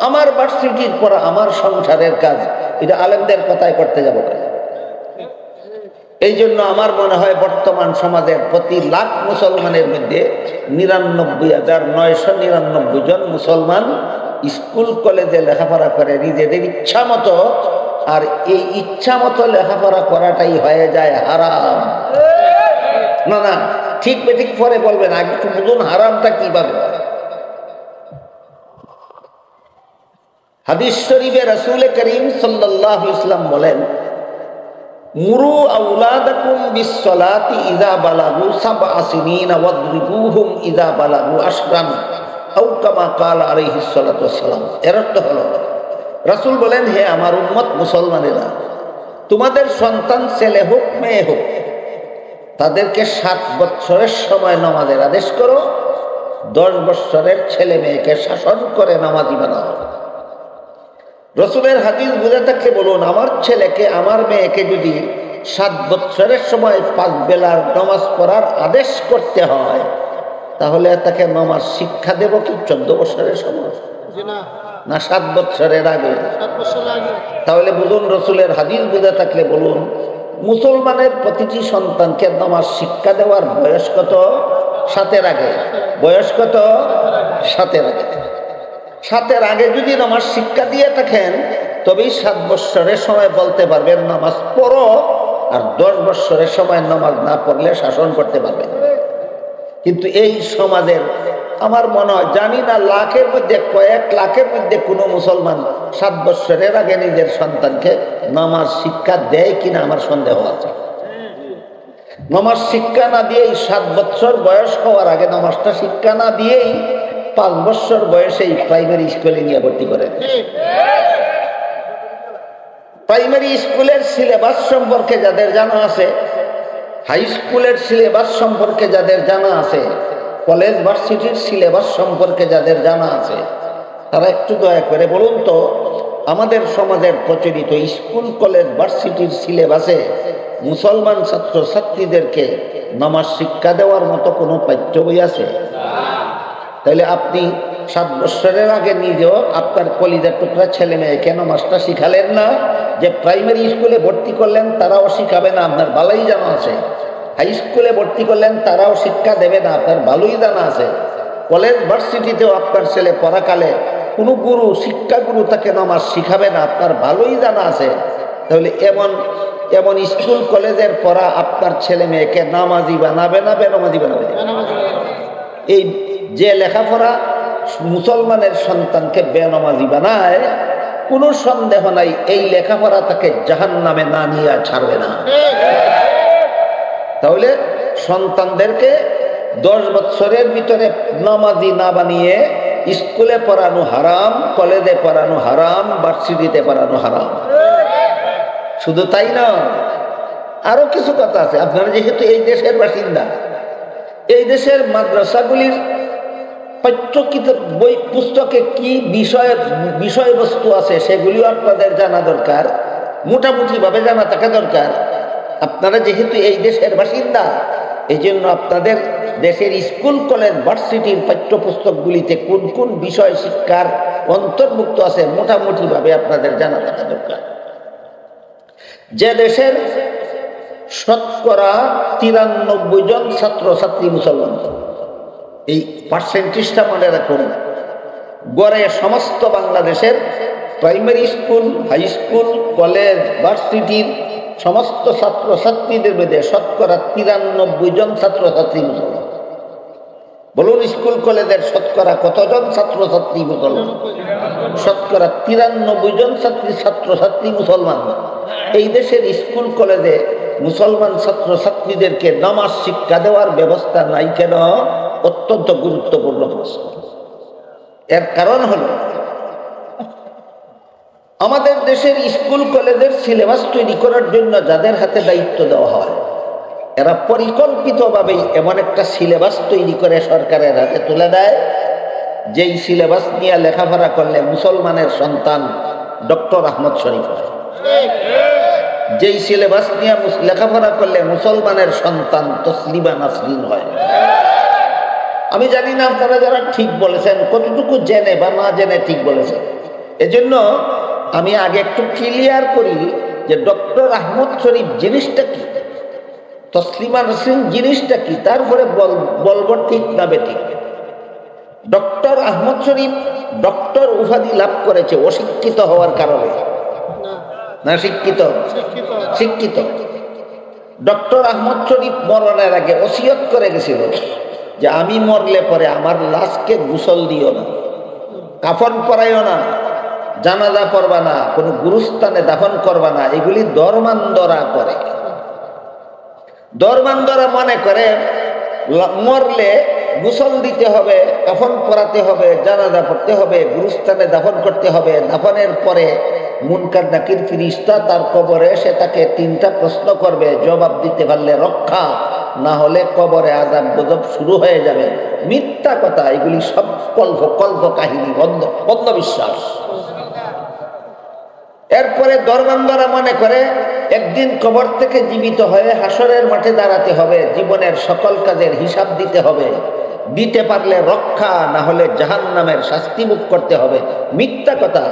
আমার ভার্সিটির পড়া আমার সংসারের কাজ, এটা আলেমদের কথায় করতে যাব কেন? এই জন্য আমার মনে হয় বর্তমান সমাজের প্রতি লাখ মুসলমানের মধ্যে 99,999 জন মুসলমান স্কুল কলেজে লেখাপড়া করে নিজেদের ইচ্ছা মতো, আর এই ইচ্ছা মতো লেখাপড়া করাটাই হয়ে যায় হারাম। না না, ঠিক বেঠিক পরে বলবেন, আগে একটু বুঝুন হারামটা কিভাবে। হাদিস শরীফে রাসূল করিম সাল্লাল্লাহু আলাইহি ওয়াসাল্লাম বলেন, মুরু আওলাদাকুম বিসসালাতি ইযা বালাগু সাবআ সিনিনা ওয়াদরিবুহুম ইযা বালাগু আশরান আও কামা ক্বাল আলাইহিস সালাতু ওয়াসসালাম। এর অর্থ হলো, রাসূল বলেন, হে আমার উম্মত মুসলমানেরা, তোমাদের সন্তান ছেলে হোক মেয়ে হোক, তাদেরকে 7 বছরের সময় নামাজের আদেশ করো, 10 বছরের ছেলে মেয়েকে শাসন করে নামাজি বানাও। রসুলের হাদিস বুঝে থাকলে বলুন, আমার ছেলেকে আমার মেয়েকে যদি 7 বছরের সময় 5 বেলার নামাজ পড়ার আদেশ করতে হয়, তাহলে তাকে নামাজ শিক্ষা দেব কি 14 বছরের সময়, না 7 বছরের আগে? তাহলে বুঝুন, রসুলের হাদিস বুঝে থাকলে বলুন, মুসলমানের প্রতিটি সন্তানকে নামাজ শিক্ষা দেওয়ার বয়স কত? 7-এর আগে। বয়স কত? 7-এর আগে। 7-এর আগে যদি নামাজ শিক্ষা দিয়ে থাকেন, তবেই 7 বছরের সময় বলতে পারবেন নামাজ পড়ো, আর 10 বছরের সময় নামাজ না পড়লে শাসন করতে পারবেন। কিন্তু এই সমাজের আমার মনে হয়, জানি না লাখের মধ্যে কয়েক লাখের মধ্যে কোনো মুসলমান 7 বছরের আগে নিজের সন্তানকে নামাজ শিক্ষা দেয় কিনা আমার সন্দেহ আছে। নামাজ শিক্ষা না দিয়েই 7 বছর বয়স হওয়ার আগে নামাজটা শিক্ষা না দিয়েই 5 বছর বয়সেই প্রাইমারি স্কুলে নিয়ে ভর্তি করেন। প্রাইমারি স্কুলের সিলেবাস সম্পর্কে যাদের জানা আছে, হাই স্কুলের সিলেবাস সম্পর্কে যাদের জানা আছে, কলেজ ভার্সিটির সিলেবাস সম্পর্কে যাদের জানা আছে, তারা একটু দয়া করে বলুন তো, আমাদের সমাজের প্রচলিত স্কুল কলেজ ভার্সিটির সিলেবাসে মুসলমান ছাত্র ছাত্রীদেরকে নামাজ শিক্ষা দেওয়ার মতো কোনো পাঠ্য বই আছে? তাহলে আপনি 7 বছরের আগে নিজেও আপনার কলিজার টুকরা ছেলে মেয়েকে নামাজটা শিখালেন না, যে প্রাইমারি স্কুলে ভর্তি করলেন তারাও শিখাবে না, আপনার ভালোই জানা আছে। হাই স্কুলে ভর্তি করলেন তারাও শিক্ষা দেবে না, আপনার ভালোই জানা আছে। কলেজ ভার্সিটিতেও আপনার ছেলে পড়াকালে কোনো গুরু শিক্ষাগুরু তাকে নামাজ শিখাবে না, আপনার ভালোই জানা আছে। তাহলে এমন স্কুল কলেজের পড়া আপনার ছেলে মেয়েকে নামাজি বানাবে না বেনামাজি বানাবে? এই যে লেখাপড়া মুসলমানের সন্তানকে বেনামাজি বানায়, কোনো সন্দেহ নাই এই লেখাপড়া তাকে জাহান্নামে না নিয়ে ছাড়বে না। তাহলে সন্তানদেরকে 10 বছরের ভিতরে নামাজি না বানিয়ে স্কুলে পড়ানো হারাম, কলেজে পড়ানো হারাম, ভার্সিটিতে পড়ানো হারাম। শুধু তাই না, আরো কিছু কথা আছে। আপনারা যেহেতু এই দেশের বাসিন্দা, এই দেশের মাদ্রাসাগুলির পাঠ্যকিতাব বই পুস্তকে কি বিষয়বস্তু আছে সেগুলিও আপনাদের জানা দরকার, মোটামুটি ভাবে জানা থাকা দরকার। আপনারা যেহেতু এই দেশের বাসিন্দা, এই জন্য আপনাদের দেশের স্কুল কলেজ ভার্সিটির পাঠ্যপুস্তকগুলিতে কোন কোন বিষয় শিক্ষার অন্তর্ভুক্ত আছে মোটামুটি ভাবে আপনাদের জানা থাকা দরকার। যে দেশের শতকরা 93 জন ছাত্রছাত্রী মুসলমান, এই পার্সেন্টেজটা মনে রাখুন। গড়ে সমস্ত বাংলাদেশের primary school, high school, college, ভার্সিটির সমস্ত ছাত্রছাত্রীদের মধ্যে শতকরা 93 জন ছাত্রছাত্রী মুসলমান। বলুন, স্কুল কলেজের শতকরা কতজন ছাত্রছাত্রী মুসলমান? শতকরা 93 জন ছাত্রছাত্রী মুসলমান। এই দেশের স্কুল কলেজে মুসলমান ছাত্র ছাত্রীদেরকে নামাজ শিক্ষা দেওয়ার ব্যবস্থা নাই কেন? অত্যন্ত গুরুত্বপূর্ণ প্রশ্ন। এর কারণ হলো আমাদের দেশের স্কুল কলেজের সিলেবাস তৈরি করার জন্য যাদের হাতে দায়িত্ব দেওয়া হয়, এরা পরিকল্পিতভাবেই এমন একটা সিলেবাস তৈরি করে সরকারের হাতে তুলে দেয়, যেই সিলেবাস নিয়ে লেখাপড়া করলে মুসলমানের সন্তান ডক্টর আহমদ শরীফ হয়, যেই সিলেবাস নিয়ে লেখাপড়া করলে মুসলমানের সন্তান তসলিমা নাসরিন হয়। আমি জানি না আপনারা যারা ঠিক বলেছেন কতটুকু জেনে বা না জেনে ঠিক বলেছেন। এজন্য আমি আগে একটু ক্লিয়ার করি যে ডক্টর আহমদ শরীফ জিনিসটা কি, তসলিমা নাসরিন জিনিসটা কি, তারপরে বলবো ঠিক না বেঠিক। ডক্টর আহমদ শরীফ ডক্টর উপাধি লাভ করেছে অশিক্ষিত হওয়ার কারণে না শিক্ষিত? শিক্ষিত। ডক্টর আহমদ শরীফ মরণের আগে ওসিয়ত করে গেছিল যে আমি মরলে পরে আমার লাশকে গোসল দিও না, কাফন পরাইও না, জানাজা পড়বা না, কোনো গুরুস্থানে দাফন করবা না। এগুলি ধর্মান্ধরা করে। ধর্মান্ধরা মনে করে মরলে গোসল দিতে হবে, কাফন পরাতে হবে, জানাজা পড়তে হবে, গুরুস্থানে দাফন করতে হবে। দাফনের পরে মুনকার নাকির ফিরিস্তা তার কবরে এসে তাকে 3টা প্রশ্ন করবে, জবাব দিতে পারলে রক্ষা, না হলে কবরে আযাব গজব শুরু হয়ে যাবে। মিথ্যা কথা, এগুলি সব কল্প কাহিনী, অন্ধবিশ্বাস। এরপরে ধর্মান্ধরা মনে করে একদিন কবর থেকে জীবিত হয়ে হাসরের মাঠে দাঁড়াতে হবে, জীবনের সকল কাজের হিসাব দিতে হবে, দিতে পারলে রক্ষা, না হলে জাহান্নামের শাস্তি মুখ করতে হবে। মিথ্যা কথা।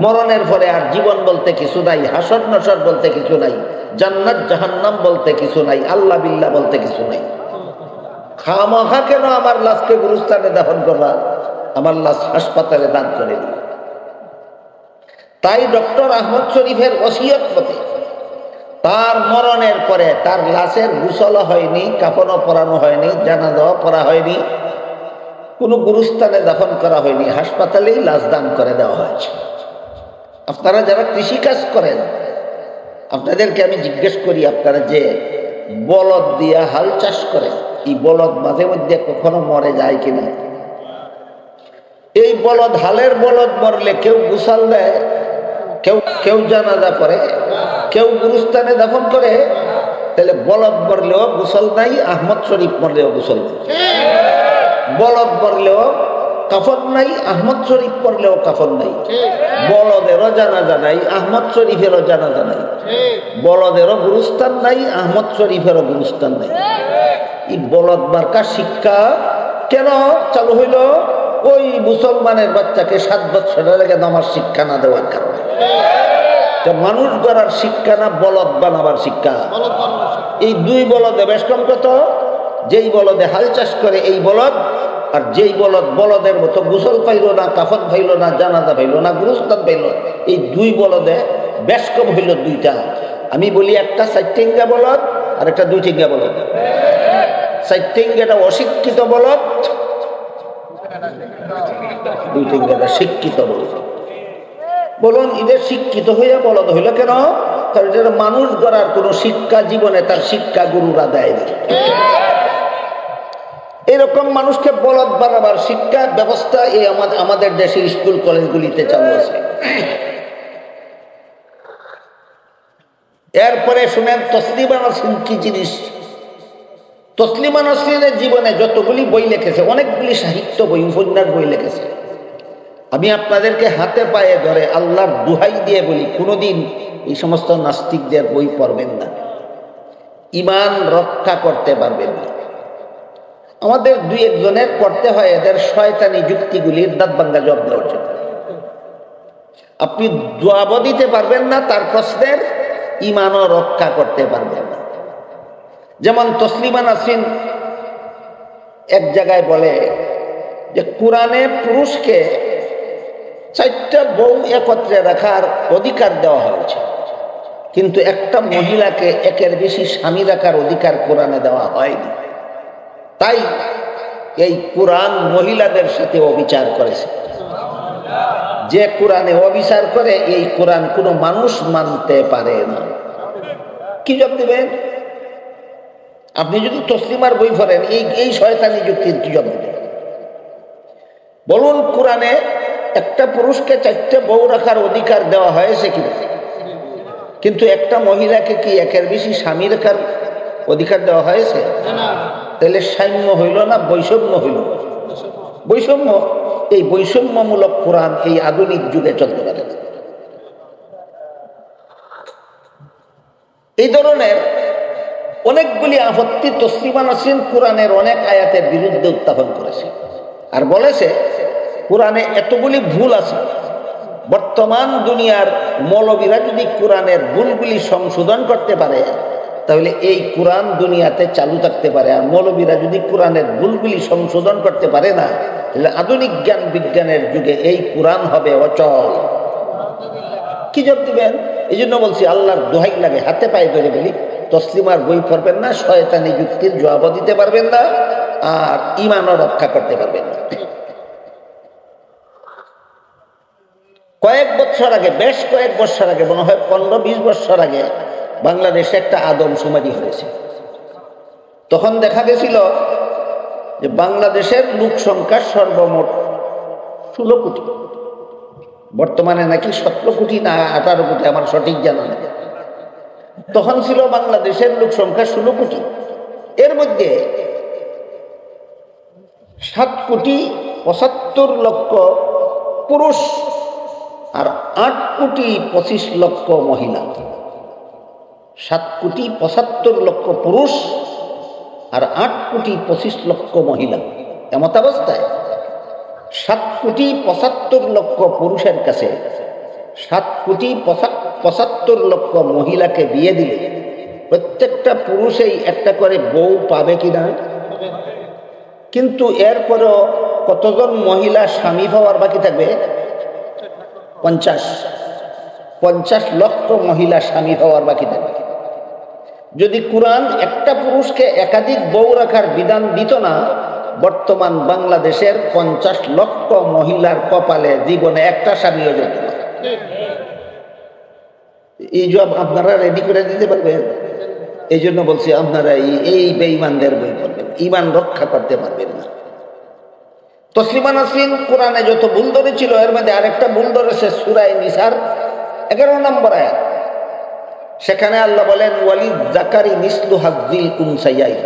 মরণের পরে আর জীবন বলতে কিছু নাই, হাসর নসর বলতে কিছু নাই, জান্নাত জাহান্নাম বলতে কিছু নাই, আল্লাহ বিল্লাহ বলতে কিছু নাই। খামাখা কেন আমার লাশকে গুরুস্থানে দাফন করবা, আমার লাশ হাসপাতালে দান করে দিই। তাই ডক্টর আহমদ শরীফের ওসিয়ত মতে তার মরণের পরে তার লাশের গোসল হয়নি, কাফনও পরানো হয়নি, জানাজাও পড়া হয়নি, কোনো গুরুস্থানে দাফন করা হয়নি, হাসপাতালেই লাশ দান করে দেওয়া হয়েছে। আপনারা যারা কৃষিকাজ করেন, আপনাদেরকে আমি জিজ্ঞেস করি, আপনারা যে বলদ দিয়া হাল চাষ করেন, এই বলদ মাঝে মধ্যে কখনো মরে যায় কিনা? এই বলদ, হালের বলদ মরলে কেউ গোসল দেয়, কেউ জানাজা পড়ে, কেউ গুরুস্থানে দাফন করে। তাহলে বলদ মরলেও গোসল নাই, আহমদ শরীফ মরলেও গোসল নাই। বলদ মরলেও কাফন নাই, আহমদ শরীফ মরলেও কাফন নাই। বলদেরও জানাজা নাই, আহমদ শরীফেরও জানাজা নাই। বলদেরও গুরুস্থান নাই, আহমদ শরীফেরও গুরুস্থান নাই। এই বলদ মার্কা শিক্ষা কেন চালু হইল? ওই মুসলমানের বাচ্চাকে 7 বছরের আগে নামাজ শিক্ষা না দেওয়ার কারণে। মানুষ গড়ার শিক্ষা না, বলদ বানাবার শিক্ষা। এই 2 বলদে বেশ কম কত? যেই বলদে হাল চাষ করে এই বলদ, আর যেই বলদ বলদের মতো গোসল পাইল না, কাফন পাইল না, জানাজা পাইল না, গুরুস্থান পাইল, এই 2 বলদে বেশ কম হইল 2টা। আমি বলি একটা 4 ঠেঙ্গা বলদ আর একটা 2 ঠেঙ্গা বলদ। 4 ঠেঙ্গাটা অশিক্ষিত বলদ, 2 ঠেঙ্গাটা শিক্ষিত বলদ। বলুন, এদের শিক্ষিত হইয়া বলদ হইল কেন? কারণ এটা মানুষ গড়ার কোন শিক্ষা জীবনে তার শিক্ষা গুরুরা দেয়নি। এরকম মানুষকে বলদ বানাবার শিক্ষা ব্যবস্থা এই আমাদের দেশের স্কুল কলেজগুলিতে চালু আছে। এরপরে শুনেন তসলিমা নাসরিন কি জিনিস। তসলিমা নাসরিনের জীবনে যতগুলি বই লিখেছে, অনেকগুলি সাহিত্য বই, উপন্যাস বই লিখেছে। আমি আপনাদেরকে হাতে পায়ে ধরে আল্লাহর দুহাই দিয়ে বলি, কোনোদিন এই সমস্ত নাস্তিকদের বই পড়বেন না, ঈমান রক্ষা করতে পারবেন না। আমাদের 2-1 জনের পড়তে হয় এদের শয়তানি যুক্তিগুলির দাঁত ভাঙ্গা জবাব দেওয়ার জন্য। আপনি জবাবও দিতে পারবেন না, তার প্রশ্নের ঈমানও রক্ষা করতে পারবেন না। যেমন তসলিমা নাসরিন এক জায়গায় বলে যে কোরআনে পুরুষকে 4টা বউ একত্রে রাখার অধিকার দেওয়া হয়েছে, কিন্তু একটা মহিলাকে 1-এর বেশি স্বামী রাখার অধিকার কোরআনে দেওয়া হয়নি। তাই এই কোরআন মহিলাদের সাথে অবিচার করেছে। যে কোরআনে অবিচার করে এই কোরআন কোনো মানুষ মানতে পারে না। কি জবাব দেবেন? আপনি যদি তসলিমার বই পড়েন এই শয়তানি যুক্তির কি জবাব দেবেন? বলুন, কোরআনে একটা পুরুষকে 4টে বউ রাখার অধিকার দেওয়া হয়েছে কি? কিন্তু একটা মহিলাকে কি একের বেশি স্বামী রাখার অধিকার দেওয়া হয়েছে? তাহলে সাম্য হইল না বৈষম্য হইল? বৈষম্য। এই বৈষম্যমূলক কোরআন এই আধুনিক যুগে চলতে পারে না। এই ধরনের অনেকগুলি আপত্তি তসলিমা নাসরিন কোরআনের অনেক আয়াতের বিরুদ্ধে উত্থাপন করেছে আর বলেছে কোরআনে এতগুলি ভুল আছে, বর্তমান দুনিয়ার মৌলবীরা যদি কোরআনের ভুলগুলি সংশোধন করতে পারে তাহলে এই কোরআন দুনিয়াতে চালু থাকতে পারে। আর মৌলবীরা যদি কোরআনের ভুলগুলি সংশোধন করতে পারে না তাহলে আধুনিক জ্ঞান বিজ্ঞানের যুগে এই কোরআন হবে অচল। কি জবাব দিবেন? এই জন্য বলছি, আল্লাহর দোহাই লাগে, হাতে পায়ে ধরে বলি, তসলিমার বই পড়বেন না, শয়তানি যুক্তির জবাবও দিতে পারবেন না, আর ঈমানও রক্ষা করতে পারবেন না। কয়েক বছর আগে, বেশ কয়েক বছর আগে, মনে হয় 15-20 বছর আগে বাংলাদেশে একটা আদমশুমারি হয়েছে। তখন দেখা গেছিল যে বাংলাদেশের লোক সংখ্যা সর্বমোট 16 কোটি। বর্তমানে নাকি 17 কোটি না 18 কোটি, আমার সঠিক জানা নেই। তখন ছিল বাংলাদেশের লোক সংখ্যা 16 কোটি। এর মধ্যে 7,75,00,000 পুরুষ আর 8,25,00,000 মহিলা। 7,75,00,000 পুরুষ আর 8,25,00,000 মহিলা। এমত অবস্থায় 7,75,00,000 পুরুষের কাছে 7,75,00,000 মহিলাকে বিয়ে দিলে প্রত্যেকটা পুরুষেই একটা করে বউ পাবে কিনা? কিন্তু এরপরও কতজন মহিলা স্বামী পাওয়ার বাকি থাকবে? 50 লক্ষ মহিলা স্বামী হওয়ার বাকি থাকবে। যদি কোরআন একটা পুরুষকে একাধিক বউ রাখার বিধান দিত না, বর্তমান বাংলাদেশের 50 লক্ষ মহিলার কপালে জীবনে একটা স্বামীও যেত না। এই জবাব আপনারা রেডি করে দিতে পারবেন? এই জন্য বলছি, আপনারা এই বেঈমানদের বই পড়বেন, ঈমান রক্ষা করতে পারবেন না। তসলিমা নাসরিন কোরআনে যত ভুল ধরেছিল এর মধ্যে আরেকটা ভুল ধরেছে সূরা নিসার 11 নম্বর আয়াত। সেখানে আল্লাহ বলেন, ওয়ালিদ যাকারি মিসলু হাজ্জিল উনসায়াইন।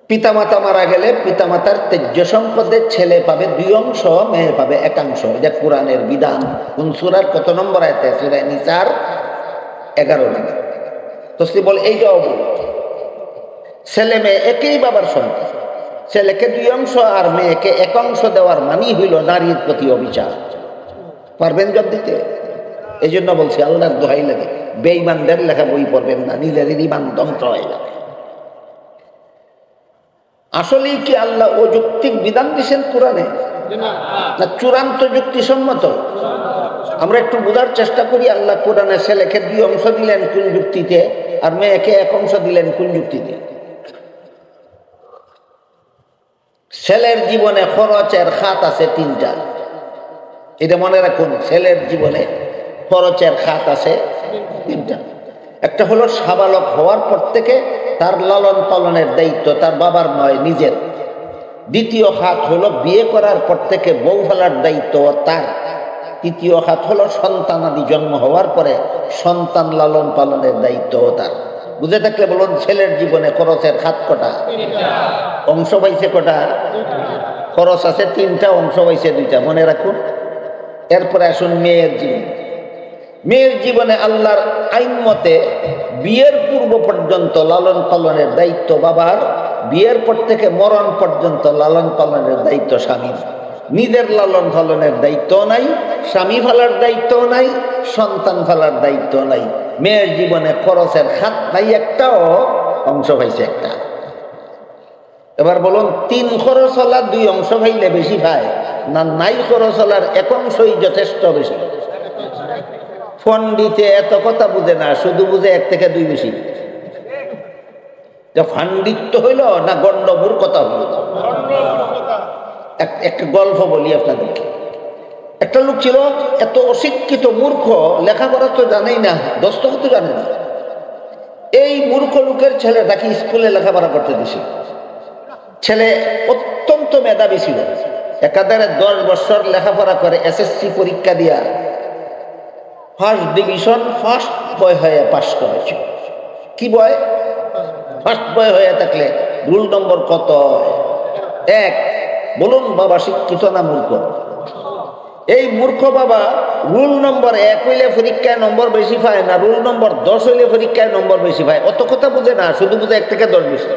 পিতামাতা মারা গেলে পিতামাতার তেজ্য সম্পদে ছেলে পাবে 2 অংশ, মেয়ে পাবে 1 অংশ। এটা কোরআনের বিধান। কোন সূরার কত নম্বর আয়াতে? সূরা নিসার 11 নম্বর। তসলিম বল, এইটাও ভুল। ছেলে মেয়ে একই বাবার সন্তান, ছেলেকে 2 অংশ আর মেয়েকে 1 অংশ দেওয়ার মানেই হইল নারীর প্রতি অবিচার। পারবেন জব দিতে? এই জন্য বলছি, আল্লাহর দোহাই লাগে, বেঈমানদের লেখা বই পড়বেন না, নিজের ঈমান ধ্বংস হয়ে যাবে। আসলেই কি আল্লাহ অযৌক্তিক বিধান দিয়েছেন কোরআনে, না চূড়ান্ত যুক্তিসম্মত? আমরা একটু বোঝার চেষ্টা করি। আল্লাহ কোরআনে ছেলেকে 2 অংশ দিলেন কোন যুক্তিতে, আর মেয়েকে 1 অংশ দিলেন কোন যুক্তিতে? ছেলের জীবনে খরচের খাত আছে 3টা। এটা মনে রাখুন, ছেলের জীবনে খরচের খাত আছে 3টা। একটা হলো সাবালক হওয়ার পর থেকে তার লালন পালনের দায়িত্ব তার বাবার নয়, নিজের। দ্বিতীয় খাত হলো বিয়ে করার পর থেকে বউ ফেলার দায়িত্ব তার। তৃতীয় খাত হলো সন্তানাদি জন্ম হওয়ার পরে সন্তান লালন পালনের দায়িত্ব তার। বুঝে থাকলে বলুন, ছেলের জীবনে খরচের খাত কটা? অংশ পাইছে কটা? খরচ আছে 3টা, অংশ পাইছে 2টা। মনে রাখুন। এরপরে আসুন মেয়ের জীবন। মেয়ের জীবনে আল্লাহর আইন মতে বিয়ের পূর্ব পর্যন্ত লালন পালনের দায়িত্ব বাবার, বিয়ের পর থেকে মরণ পর্যন্ত লালন পালনের দায়িত্ব স্বামীর। নিজের লালন পালনের দায়িত্ব নাই, স্বামী ফেলার দায়িত্ব নাই, সন্তান ফেলার দায়িত্ব নাই। মেয়ের জীবনে খরচের খাত নাই একটাও, অংশ পাইছে 1টা। এবার বলুন, 3 খরচওয়ালা 2 অংশ পাইলে বেশি পায় না নাই খরচওয়ালার 1 অংশই যথেষ্ট বেশি? পণ্ডিতে এত কথা বুঝে না, শুধু বুঝে 1 থেকে 2 বেশি। ফান্ডিত্য হইল না গণ্ডমূর কথা হইল? একটা গল্প বলি আপনাদেরকে। একটা লোক ছিল এত অশিক্ষিত মূর্খ, লেখাপড়া তো জানেই না, দস্তখত তো জানে না। এই মূর্খ লোকের ছেলেটাকে স্কুলে লেখাপড়া করতে দিছে। ছেলে অত্যন্ত মেধাবী ছিল, একাধারে 10 বছর লেখাপড়া করে এসএসসি পরীক্ষা দিয়া ফার্স্ট ডিভিশন ফার্স্ট বয় হয়ে পাশ করেছে। কি বয়? ফার্স্ট বয় হয়ে থাকলে রুল নম্বর কত? 1। বলুন বাবা শিক্ষিত না মূর্খ? এই মূর্খ বাবা রুল নম্বর 1 হইলে পরীক্ষায় নম্বর বেশি পায় না, রুল নম্বর 10 হইলে পরীক্ষায় নম্বর বেশি পায়। অত কথা বুঝে না, শুধু বুঝে 1 থেকে 10 বেশি।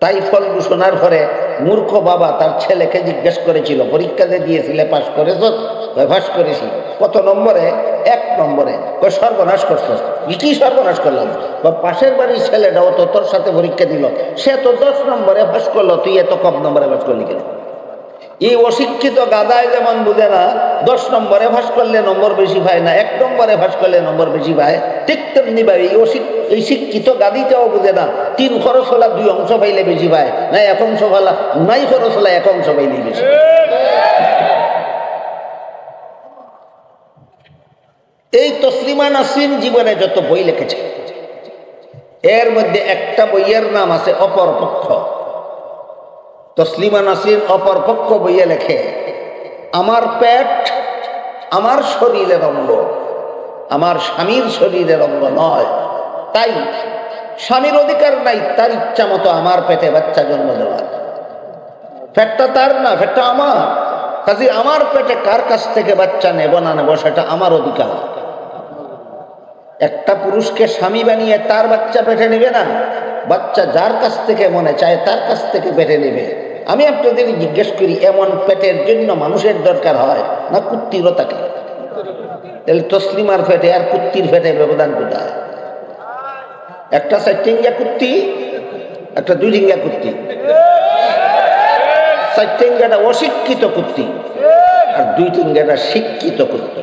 তাই ফল ঘোষণার পরে মূর্খ বাবা তার ছেলেকে জিজ্ঞেস করেছিল, পরীক্ষাতে দিয়েছিলে পাশ করেছ? পাশ করেছি। কত নম্বরে? 1 নম্বরে। সর্বনাশ করছো। কি সর্বনাশ করলাম? বা পাশের বাড়ির ছেলেটাও তো তোর সাথে পরীক্ষা দিল, সে তো 10 নম্বরে পাশ করলো, তুই এত কম নম্বরে পাশ করলি কেন? এই অশিক্ষিত গাদায় যেমন বুঝে না 10 নম্বরে পাশ করলে নম্বর বেশি পায় না, 1 নম্বরে পাশ করলে নম্বর বেশি পায়, ঠিক তেমনি ভাই এই শিক্ষিত গাদিটাও বুঝে না 3 খরচ হলা 2 অংশ পাইলে বেশি পায় না, 1 অংশ হলা নাই খরচ হলা 1 অংশ পাইলে বেশি। এই তসলিমা নাসরিন জীবনে যত বই লিখেছে, এর মধ্যে একটা বইয়ের নাম আছে অপরপক্ষ। তসলিমা নাসরিন অপরপক্ষ বইয়ে লেখে, আমার পেট আমার শরীরের অঙ্গ, আমার স্বামীর শরীরের অঙ্গ নয়, তাই স্বামীর অধিকার নাই তার ইচ্ছা মতো আমার পেটে বাচ্চা জন্ম দেওয়ার। পেটটা তার না, পেটটা আমার। কাজে আমার পেটে কার কাছ থেকে বাচ্চা নেব না নেব সেটা আমার অধিকার। একটা পুরুষকে স্বামী বানিয়ে তার বাচ্চা পেটে নেবে না, বাচ্চা যার কাছ থেকে মনে চায় তার কাছ থেকে পেটে নেবে। আমি আপনাদের জিজ্ঞেস করি, এমন পেটের জন্য মানুষের দরকার হয় না কুত্তিরও থাকে? তাহলে তসলিমার পেটে আর কুত্তির পেটে ব্যবধান কোথায়? একটা 4 টিঙ্গা কুত্তি, একটা 2 টিঙ্গা কুত্তি। 4 টিঙ্গাটা অশিক্ষিত কুত্তি আর 2 টিঙ্গাটা শিক্ষিত কুত্তি।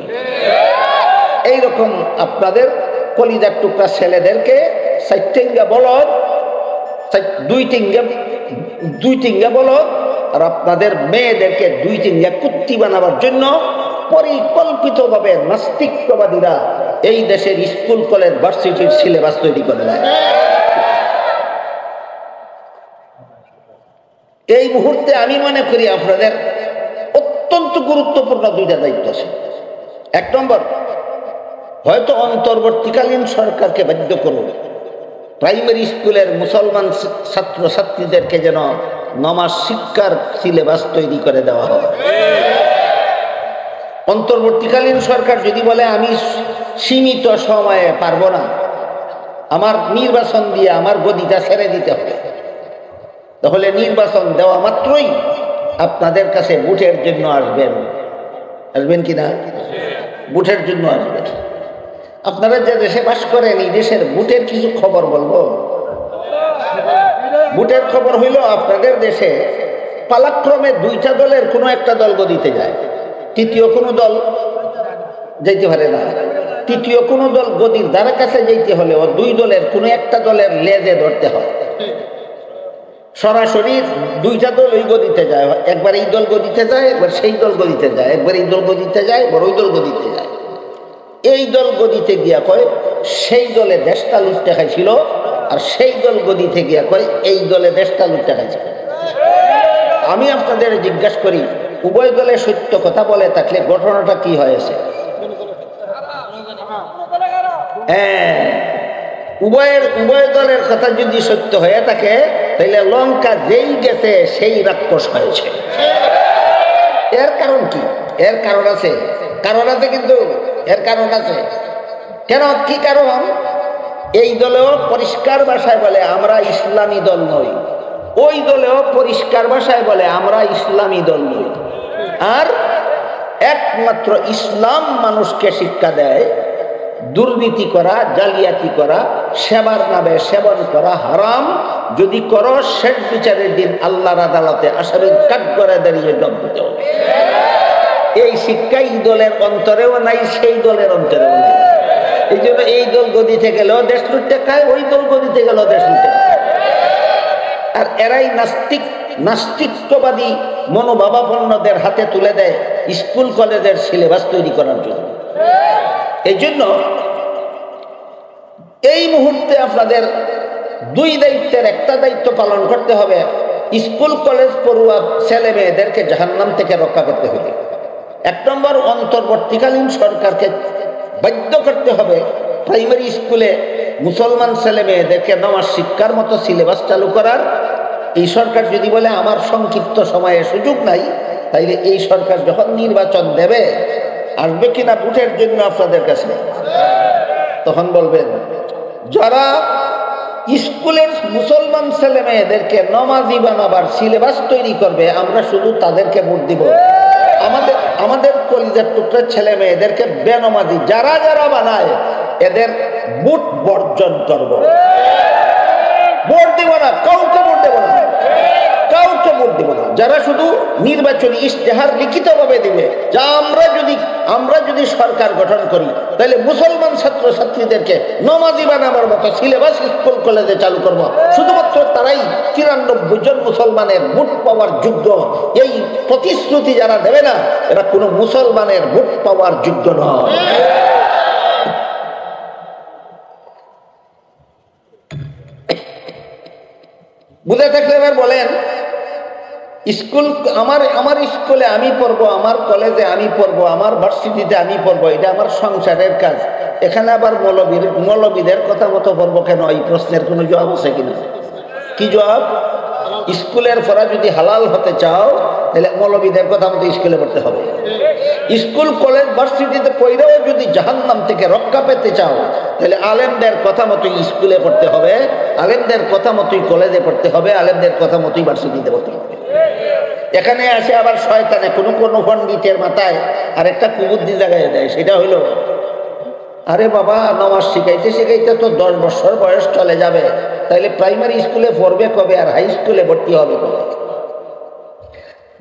এইরকম আপনাদের কলিজার টুকরা ছেলেদেরকে 4 টিঙ্গা বলদ, 2 টিঙ্গা বলদ, আর আপনাদের মেয়েদেরকে 2 টিঙ্গা কুত্তি বানাবার জন্য পরিকল্পিতভাবে নাস্তিকবাদীরা এই দেশের স্কুল কলেজ ভার্সিটির সিলেবাস তৈরি করে দেয়। এই মুহূর্তে আমি মনে করি আপনাদের অত্যন্ত গুরুত্বপূর্ণ 2টা দায়িত্ব আছে। 1 নম্বর, হয়তো অন্তর্বর্তীকালীন সরকারকে বাধ্য করুন প্রাইমারি স্কুলের মুসলমান ছাত্রছাত্রীদেরকে যেন নামাজ শিক্ষার সিলেবাস তৈরি করে দেওয়া হয়। অন্তর্বর্তীকালীন সরকার যদি বলে আমি সীমিত সময়ে পারবো না, আমার নির্বাচন দিয়ে আমার গদিটা ছেড়ে দিতে হবে, তাহলে নির্বাচন দেওয়া মাত্রই আপনাদের কাছে ভোটের জন্য আসবেন কিনা? ভোটের জন্য আসবেন। আপনারা যে দেশে বাস করেন এই দেশের ভোটের কিছু খবর বলবো। ভোটের খবর হইল, আপনাদের দেশে পালাক্রমে 2টা দলের কোনো একটা দল গদিতে যায়, তৃতীয় কোনো দল যাইতে পারে না। তৃতীয় কোনো দল গদির দ্বারা কাছে যাইতে হলে 2 দলের কোনো একটা দলের লেজে ধরতে হয়। সরাসরি 2টা দল ওই গদিতে যায়, একবার এই দল গদিতে যায়, একবার সেই দল গদিতে যায়, একবার এই দল গদিতে যায়, একবার ওই দল গদিতে যায়। এই দল গদিতে গিয়া কয় সেই দলে দেশটা লুটতে খাইছিল, আর সেই দল গদিতে গিয়া কয় এই দলে দেশটা লুটতে খাইছিল। আমি আপনাদের জিজ্ঞাসা করি, উভয় দলে সত্য কথা বলে থাকলে ঘটনাটা কি হয়েছে? হ্যাঁ, উভয় দলের কথা যদি সত্য হয়ে থাকে তাহলে লঙ্কা যেই গেছে সেই রাক্ষস হয়েছে। এর কারণ কি? এর কারণ আছে, কিন্তু এর কারণ আছে। কেন? কি কারণ? এই দলেও পরিষ্কার ভাষায় বলে আমরা ইসলামী দল নই, ওই দলেও পরিষ্কার ভাষায় বলে আমরা ইসলামী দল নই। আর একমাত্র ইসলাম মানুষকে শিক্ষা দেয় দুর্নীতি করা, জালিয়াতি করা, সেবার নামে সেবন করা হারাম। যদি করো শেষ বিচারের দিন আল্লাহর আদালতে আসামির কাঠ করে দাঁড়িয়ে জব দিতে হবে। এই শিক্ষা এই দলের অন্তরেও নাই, সেই দলের অন্তরেও নাই। এই জন্য এই দল গদিতে গেলেও দেশ লুটতে খায়, ওই দল গদিতে গেলেও দেশ লুটতে খায়। আর এরাই নাস্তিক নাস্তিত্ববাদী মনোভাবাপন্নদের হাতে তুলে দেয় স্কুল কলেজের সিলেবাস তৈরি করার জন্য। এই জন্য এই মুহূর্তে আপনাদের দুই দায়িত্বের একটা দায়িত্ব পালন করতে হবে, স্কুল কলেজ পড়ুয়া ছেলে মেয়েদেরকে জাহান্নাম থেকে রক্ষা করতে হবে। এক নম্বর, অন্তর্বর্তীকালীন সরকারকে বাধ্য করতে হবে প্রাইমারি স্কুলে মুসলমান ছেলে মেয়েদেরকে নামাজ শিক্ষার মতো সিলেবাস চালু করার। এই সরকার যদি বলে আমার সংক্ষিপ্ত সময়ে সুযোগ নাই, তাইলে এই সরকার যখন নির্বাচন দেবে, আসবে কিনা ভোটের জন্য আপনাদের কাছে, তখন বলবেন যারা স্কুলের মুসলমান ছেলে মেয়েদেরকে নমাজি বানাবার সিলেবাস তৈরি করবে, আমরা শুধু তাদেরকে ভোট দিব। আমাদের কলিজার টুকরা ছেলে মেয়েদেরকে বেনমাজি যারা যারা বানায় এদের ভোট বর্জন করব। ভোট দিব না, কাউকে ভোট দেব না, কাউকে ভোট দিব না। যারা শুধু নির্বাচনী ইশতেহার লিখিতভাবে দিবে, যা আমরা যদি সরকার গঠন করি, তাহলে মুসলমান ছাত্র ছাত্রীদেরকে নমাজি বানাবার মতো সিলেবাস স্কুল কলেজে চালু করব। শুধুমাত্র তারাই 93 জন মুসলমানের ভোট পাওয়ার যোগ্য। এই প্রতিশ্রুতি যারা দেবে না, এরা কোনো মুসলমানের ভোট পাওয়ার যোগ্য নয়। বুঝে থাকলে এবার বলেন, স্কুল আমার স্কুলে আমি পড়বো, আমার কলেজে আমি পড়বো, আমার ভার্সিটিতে আমি পড়বো, এটা আমার সংসারের কাজ। এখানে আবার মৌলবীদের কথা মতো পড়বো কেন? এই প্রশ্নের কোনো জবাব আছে কিনা? কি জবাব? স্কুলের পড়া যদি হালাল হতে চাও, তাহলে মৌলবীদের কথা মতো স্কুলে পড়তে হবে। স্কুল কলেজ ভার্সিটিতে পড়েও যদি জাহান্নাম থেকে রক্ষা পেতে চাও, তাহলে আলেমদের কথা মতোই স্কুলে পড়তে হবে, আলেমদের কথা মতোই কলেজে পড়তে হবে, আলেমদের কথা মতোই ভার্সিটিতে পড়তে হবে। এখানে আসে আবার শয়তানে কোনো পণ্ডিতের মাথায় আরেকটা কুবুদ্ধি জায়গায় দেয়, সেটা হইল, আরে বাবা, নামাজ শিখাইতে শিখাইতে তো 10 বছর বয়স চলে যাবে, তাইলে প্রাইমারি স্কুলে পড়বে কবে আর হাই স্কুলে ভর্তি হবে কবে?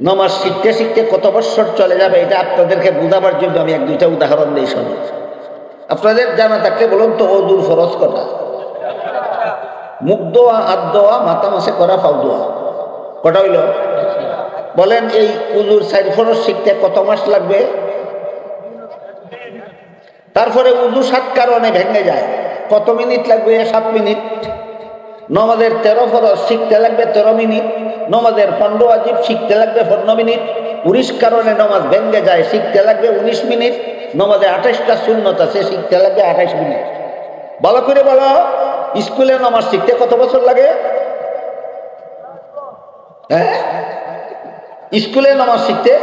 নামাজ শিখতে শিখতে কত বছর চলে যাবে, এটা আপনাদেরকে বোঝাবার জন্য আমি 1-2টা উদাহরণ দিই শুনি। আপনাদের জানা থাকলে বলুন তো, ওযুর ফরজ কটা? মুখ দোয়া, হাত দোয়া, মাথা মাসে করা, পাও দোয়া, কটা হইল? বলেন এই ওযুর 4 ফরজ শিখতে কত মাস লাগবে? তারপরে ওযু 7 কারণে ভেঙে যায়, কত মিনিট লাগবে? 7 মিনিট। নামাজের 13 ফরজ শিখতে লাগবে 13 মিনিট। নামাজের 15 ওয়াজিব শিখতে লাগবে 15 মিনিট। 19 কারণে নামাজ ভেঙে যায়, শিখতে লাগবে 19 মিনিট। নামাজে 28টা সুন্নত আছে, শিখতে লাগবে 28 মিনিট। ভালো করে বলো, স্কুলে নামাজ শিখতে কত বছর লাগে? হ্যাঁ, স্কুলে নামাজ শিখতে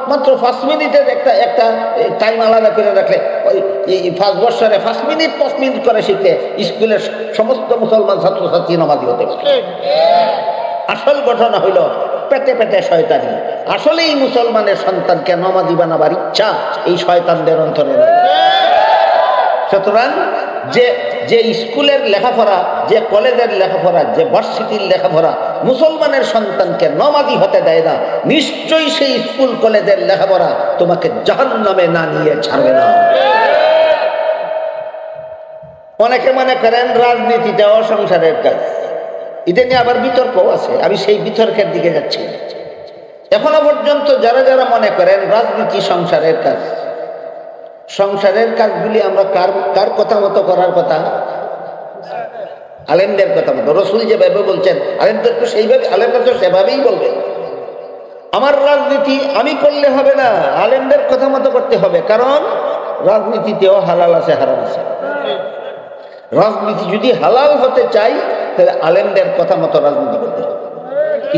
মাত্র 5 মিনিটের একটা টাইম আলাদা করে রাখলে, ওই 5 বছরে 5 মিনিট 5 মিনিট করে শিখতে স্কুলের সমস্ত মুসলমান ছাত্রছাত্রী নামাজি হতে পারে। আসল ঘটনা হইল পেটে পেটে শয়তানি। আসলে এই মুসলমানের সন্তানকে নামাজি বানাবার ইচ্ছা এই শয়তানদের অন্তরে নেই। সুতরাং যে স্কুলের লেখাপড়া, যে কলেজের লেখাপড়া, যে ভার্সিটির লেখাপড়া মুসলমানের সন্তানকে নামাজি হতে দেয় না, নিশ্চয়ই সেই স্কুল কলেজের লেখাপড়া তোমাকে জাহান্নামে না নিয়ে ছাড়বে না। অনেকে মনে করেন রাজনীতিটাও সংসারের কাজ, এটা নিয়ে আবার বিতর্কও আছে। আমি সেই বিতর্কের দিকে যাচ্ছি। এখনো পর্যন্ত যারা যারা মনে করেন রাজনীতি সংসারের কাজ, সংসারের কাজগুলি আমরা কার কথা মতো করার কথা? আলেমদের কথা মতো। রসুল যেভাবে বলছেন, আলেমদের তো সেইভাবে, আলেমরা তো সেভাবেই বলবে। আমার রাজনীতি আমি করলে হবে না, আলেমদের কথা মতো করতে হবে। কারণ রাজনীতিতেও হালাল আছে, হারাম আছে। রাজনীতি যদি হালাল হতে চাই, তাহলে আলেমদের কথা মতো রাজনীতি করতে হবে।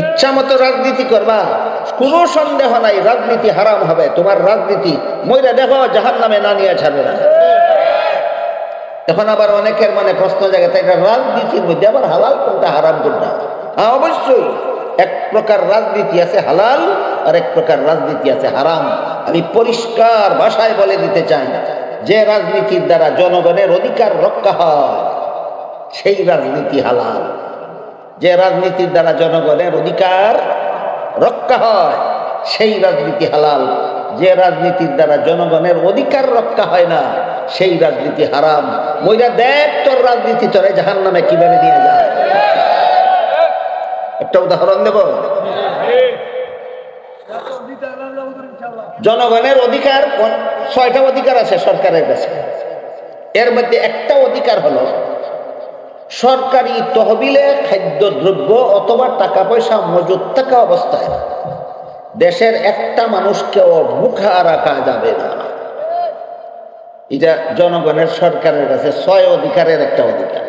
ইচ্ছা মতো রাজনীতি করবা, কোনো সন্দেহ নাই রাজনীতি হারাম হবে। তোমার রাজনীতি মইরা দেখো জাহান্নামে না নিয়ে ছাড়বে না। এখন আবার অনেকের মনে প্রশ্ন জাগে, তাই রাজনীতির মধ্যে আবার হালাল কোনটা হারাম কোনটা? হ্যাঁ, অবশ্যই এক প্রকার রাজনীতি আছে হালাল, আর এক প্রকার রাজনীতি আছে হারাম। আমি পরিষ্কার ভাষায় বলে দিতে চাই, যে রাজনীতির দ্বারা জনগণের অধিকার রক্ষা হয় সেই রাজনীতি হালাল। যে রাজনীতির দ্বারা জনগণের অধিকার রক্ষা হয় সেই রাজনীতি হালাল। যে রাজনীতির দ্বারা জনগণের অধিকার রক্ষা হয় না সেই রাজনীতি হারাম। মইরা দেখ তোর রাজনীতি তোরে জাহান্নামে কিভাবে নিয়ে যায়। একটা উদাহরণ দেব। জনগণের অধিকার 6টা অধিকার আছে সরকারের কাছে। এর মধ্যে একটা অধিকার হলো সরকারি তহবিলে খাদ্যদ্রব্য অথবা টাকা পয়সা মজুদ থাকা অবস্থায় দেশের একটা মানুষকেও ভুখা রাখা যাবে না। এটা জনগণের সরকারের কাছে 6 অধিকারের একটা অধিকার।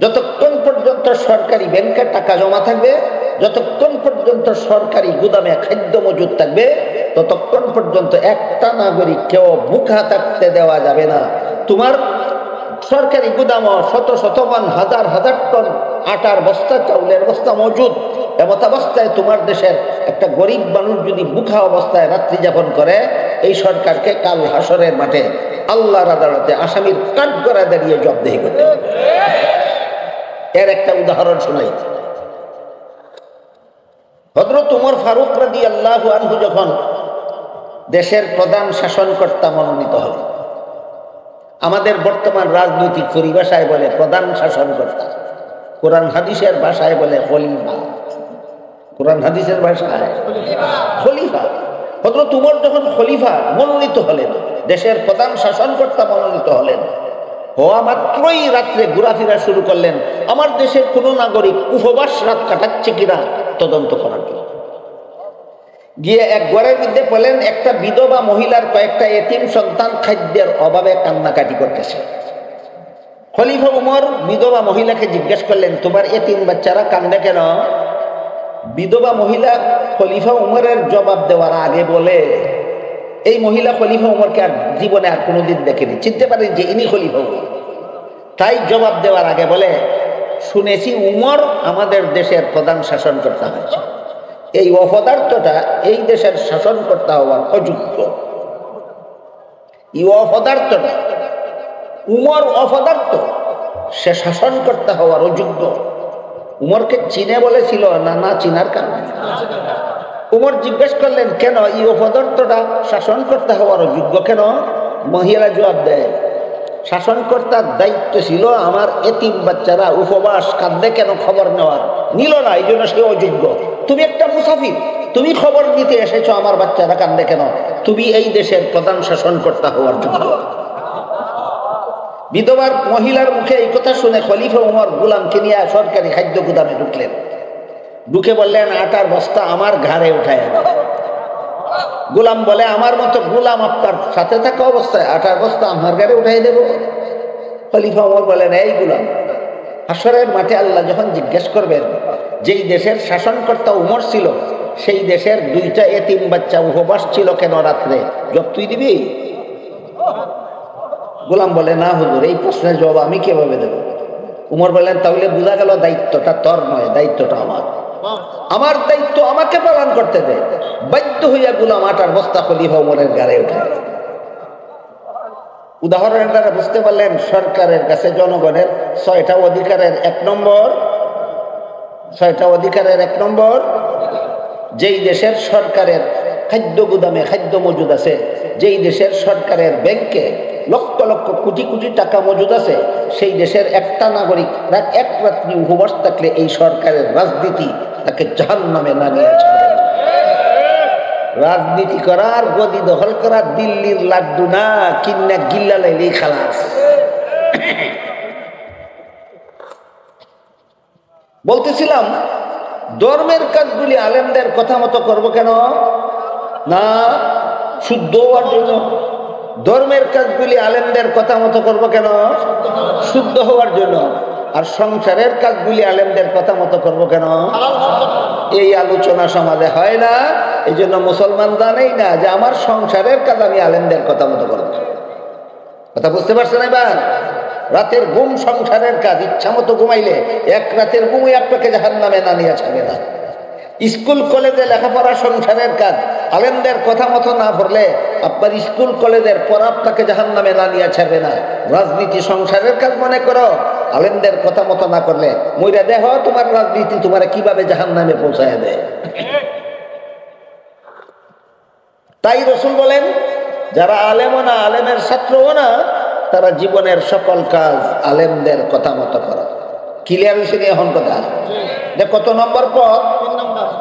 যতক্ষণ পর্যন্ত সরকারি ব্যাংকে টাকা জমা থাকবে, যতক্ষণ পর্যন্ত সরকারি গুদামে খাদ্য মজুদ থাকবে, ততক্ষণ পর্যন্ত একটা নাগরিককেও ভুখা থাকতে দেওয়া যাবে না। তোমার সরকারি গুদামও শত শত মন, হাজার হাজার টন আটার বস্তা, চাউলের বস্তা মজুদ। এমত অবস্থায় তোমার দেশের একটা গরিব মানুষ যদি ভুখা অবস্থায় রাত্রি যাপন করে, এই সরকারকে কাল হাসরের মাঠে আল্লাহর আদালতে আসামির কাঠ করে দাঁড়িয়ে জবাবদিহি করতে হবে। এর একটা উদাহরণ শোনাই। হযরত উমর ফারুক রাদিয়াল্লাহু আনহু যখন দেশের প্রধান শাসনকর্তা মনোনীত হলেন, আমাদের বর্তমান রাজনৈতিক পরিভাষায় বলে প্রধান শাসনকর্তা, কোরআন হাদিসের ভাষায় বলে খলিফা। কোরআন হাদিসের ভাষায় খলিফা। হযরত উমর যখন খলিফা মনোনীত হলেন, দেশের প্রধান শাসনকর্তা মনোনীত হলেন, হওয়া মাত্রই রাত্রে ঘোরাফেরা শুরু করলেন আমার দেশের কোনো নাগরিক উপবাস রাত কাটাচ্ছে কিনা তদন্ত করার জন্য। গিয়ে এক ঘরের মধ্যে বলেন একটা বিধবা মহিলার কয়েকটা এতিম সন্তান খাদ্যের অভাবে কান্নাকাটি করতেছে। খলিফা উমর বিধবা মহিলাকে জিজ্ঞেস করলেন, তোমার এতিম বাচ্চারা কান্দে কেন? বিধবা মহিলা খলিফা উমরের জবাব দেওয়ার আগে বলে, এই মহিলা খলিফা উমরকে আর জীবনে আর কোনোদিন দেখেনি, চিনতে পারেন যে ইনি খলিফা উমর। তাই জবাব দেওয়ার আগে বলে, শুনেছি উমর আমাদের দেশের প্রধান শাসনকর্তা হয়েছে। এই অপদার্থটা এই দেশের শাসনকর্তা হওয়ার অযোগ্য। এই অপদার্থটা উমর অপদার্থ, সে শাসনকর্তা হওয়ার অযোগ্য। উমরকে চিনে বলেছিল না, না চিনার কারণে। উমর জিজ্ঞেস করলেন, কেন এই অপদার্থটা শাসনকর্তা হওয়ার অযোগ্য কেন? মহিলা জবাব দেয়, শাসনকর্তার দায়িত্ব ছিল আমার এতিম বাচ্চারা উপবাস কাঁদে কেন খবর নেওয়ার, নিল না, এই জন্য সে অযোগ্য। তুমি একটা মুসাফির, তুমি খবর নিতে এসেছো আমার বাচ্চারা কাঁদে কেন, তুমি এই দেশের প্রধান শাসনকর্তা হওয়ার যোগ্য। বিধবার মহিলার মুখে এই কথা শুনে খলিফা উমর গোলামকে নিয়ে সরকারি খাদ্য গুদামে ঢুকলেন। ঢুকে বললেন, আটার বস্তা আমার ঘাড়ে উঠায়। গোলাম বলে, আমার মতো গোলাম আপনার সাথে থাকা অবস্থায় আটার বস্তা আমার ঘাড়ে উঠাই দেব? খলিফা উমর বলেন, এই গোলাম, হাসরের মাঠে আল্লাহ যখন জিজ্ঞেস করবেন যেই দেশের শাসনকর্তা উমর ছিল সেই দেশের 2টা এতিম বাচ্চা উপবাস ছিল কেন রাত্রে, জব তুই দিবি? গোলাম বলে, না হুজুর, এই প্রশ্নের জবাব আমি কিভাবে দেব? উমর বললেন, তাহলে বোঝা গেল দায়িত্বটা তোর নয়, দায়িত্বটা আমার। আমার দায়িত্ব আমাকে পালন করতে দে। বাধ্য হইয়া গোলাম আটার বস্তা খলিফা উমরের গাড়ে উঠে। উদাহরণ দ্বারা বুঝতে পারলেন সরকারের কাছে জনগণের 6টা অধিকারের 1 নম্বর, 6টা অধিকারের 1 নম্বর, যেই দেশের সরকারের খাদ্য গুদামে খাদ্য মজুদ আছে, যেই দেশের সরকারের ব্যাংকে লক্ষ লক্ষ কোটি কোটি টাকা মজুদ আছে, সেই দেশের একটা নাগরিক এক রাত্রি উপবাস থাকলে এই সরকারের রাজনীতি তাকে জাহান্নামে না নিয়ে যাবে। রাজনীতি করার, গদি দখল করা দিল্লির লাড্ডু না, কিন্না গিল্লা লাইলেই খালাস। বলতেছিলাম ধর্মের কাজগুলি আলেমদের কথা মতো করবো কেন? না, শুদ্ধ হওয়ার জন্য। ধর্মের কাজগুলি আলেমদের কথা মতো করবো কেন? শুদ্ধ হওয়ার জন্য। আর সংসারের কাজগুলি আলেমদের কথা মতো করবো কেন? এই আলোচনা সমাজে হয় না, এই জন্য মুসলমান জানেই না যে আমার সংসারের কাজ আমি আলেমদের কথা মতো করবো। কথা বুঝতে পারছেন? এবার রাতের ঘুম সংসারের কাজ, ইচ্ছা মতো ঘুমাইলে 1 রাতের ঘুমই আপনাকে জাহান্নামে না নিয়ে ছাড়বে না। স্কুল কলেজে লেখাপড়া সংসারের কাজ, আলেমদের কথা মতো না পড়লে আপনার স্কুল কলেজের পড়া আপনাকে জাহান্নামে না নিয়ে ছাড়বে না। রাজনীতি সংসারের কাজ মনে করো, আলেমদের কথা মতো না করলে মইরা দেহ তোমার রাজনীতি তোমার কিভাবে জাহান্নামে পৌঁছায় দেয়। তাই রাসূল বলেন, যারা আলেমও না, আলেমের ছাত্রও না, তারা জীবনের সকল কাজ আলেমদের কথা মতো করো। ক্লিয়ার হয়েছে এখন কথা? কত নম্বর পথ?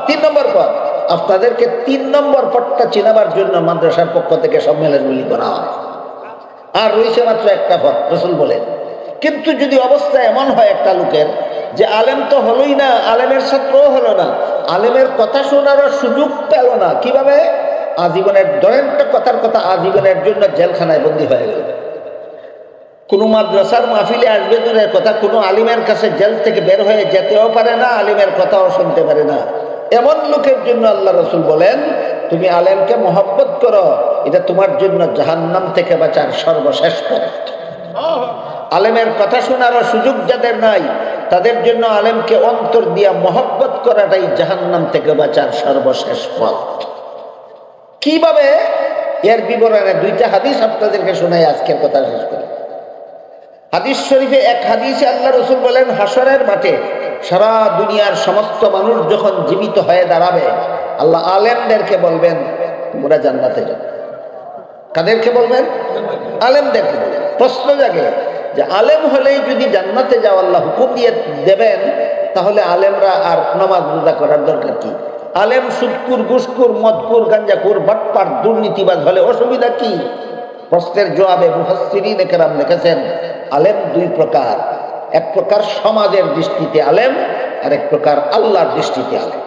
3 নম্বর পথ। আপনাদেরকে 3 নম্বর পথটা চিনাবার জন্য মাদ্রাসার পক্ষ থেকে সম্মেলনগুলি করা হয়। আর রয়েছে মাত্র একটা পথ, রাসূল বলেন। কিন্তু যদি অবস্থা এমন হয় একটা লোকের যে আলেম তো হলোই না, আলেমের ছাত্রও হলো না, আলেমের কথা শোনারও সুযোগ পেল না, কিভাবে? আজীবনের, ধরেন একটা কথার কথা, আজীবনের জন্য জেলখানায় বন্দী হয়ে গেল। কোনো মাদ্রাসার মাহফিলে আসবে দূরের কথা, কোনো আলিমের কাছে জেল থেকে বের হয়ে যেতেও পারে না, আলিমের কথাও শুনতে পারে না। এমন লোকের জন্য আল্লাহ রাসূল বলেন, তুমি আলেমকে মহব্বত করো, এটা তোমার জন্য জাহান্নাম থেকে বাঁচার সর্বশেষ পথ। আলেমের কথা শোনারও সুযোগ যাদের নাই, তাদের জন্য আলেমকে অন্তর দিয়া মহব্বত করাটাই জাহান্নাম থেকে বাঁচার সর্বশেষ পথ। কিভাবে? এর বিবরণে 2টা হাদিস আপনাদেরকে শোনাই, আজকের কথা শেষ করি। হাদিস শরীফে এক হাদিসে আল্লাহ রাসূল বলেন, হাসরের মাঠে সারা দুনিয়ার সমস্ত মানুষ যখন জীবিত হয়ে দাঁড়াবে, আল্লাহ আলেমদেরকে বলবেন, তোমরা জান্নাতে যাও। কাদেরকে বলবেন? আলেমদেরকে বলবেন। প্রশ্ন জাগে যে আলেম হলেই যদি জান্নাতে যাও আল্লাহ হুকুম দিয়ে দেবেন, তাহলে আলেমরা আর নামাজ রোজা করার দরকার কি? আলেম সুদকুর, ঘুষকুর, মদকুর, গাঞ্জাকুর, বাটপার, দুর্নীতিবাজ হলে অসুবিধা কি? প্রশ্নের জবাবে মুফাসসিরিনে কেরাম লিখেছেন, আলেম 2 প্রকার। এক প্রকার সমাজের দৃষ্টিতে আলেম, আর এক প্রকার আল্লাহর দৃষ্টিতে আলেম।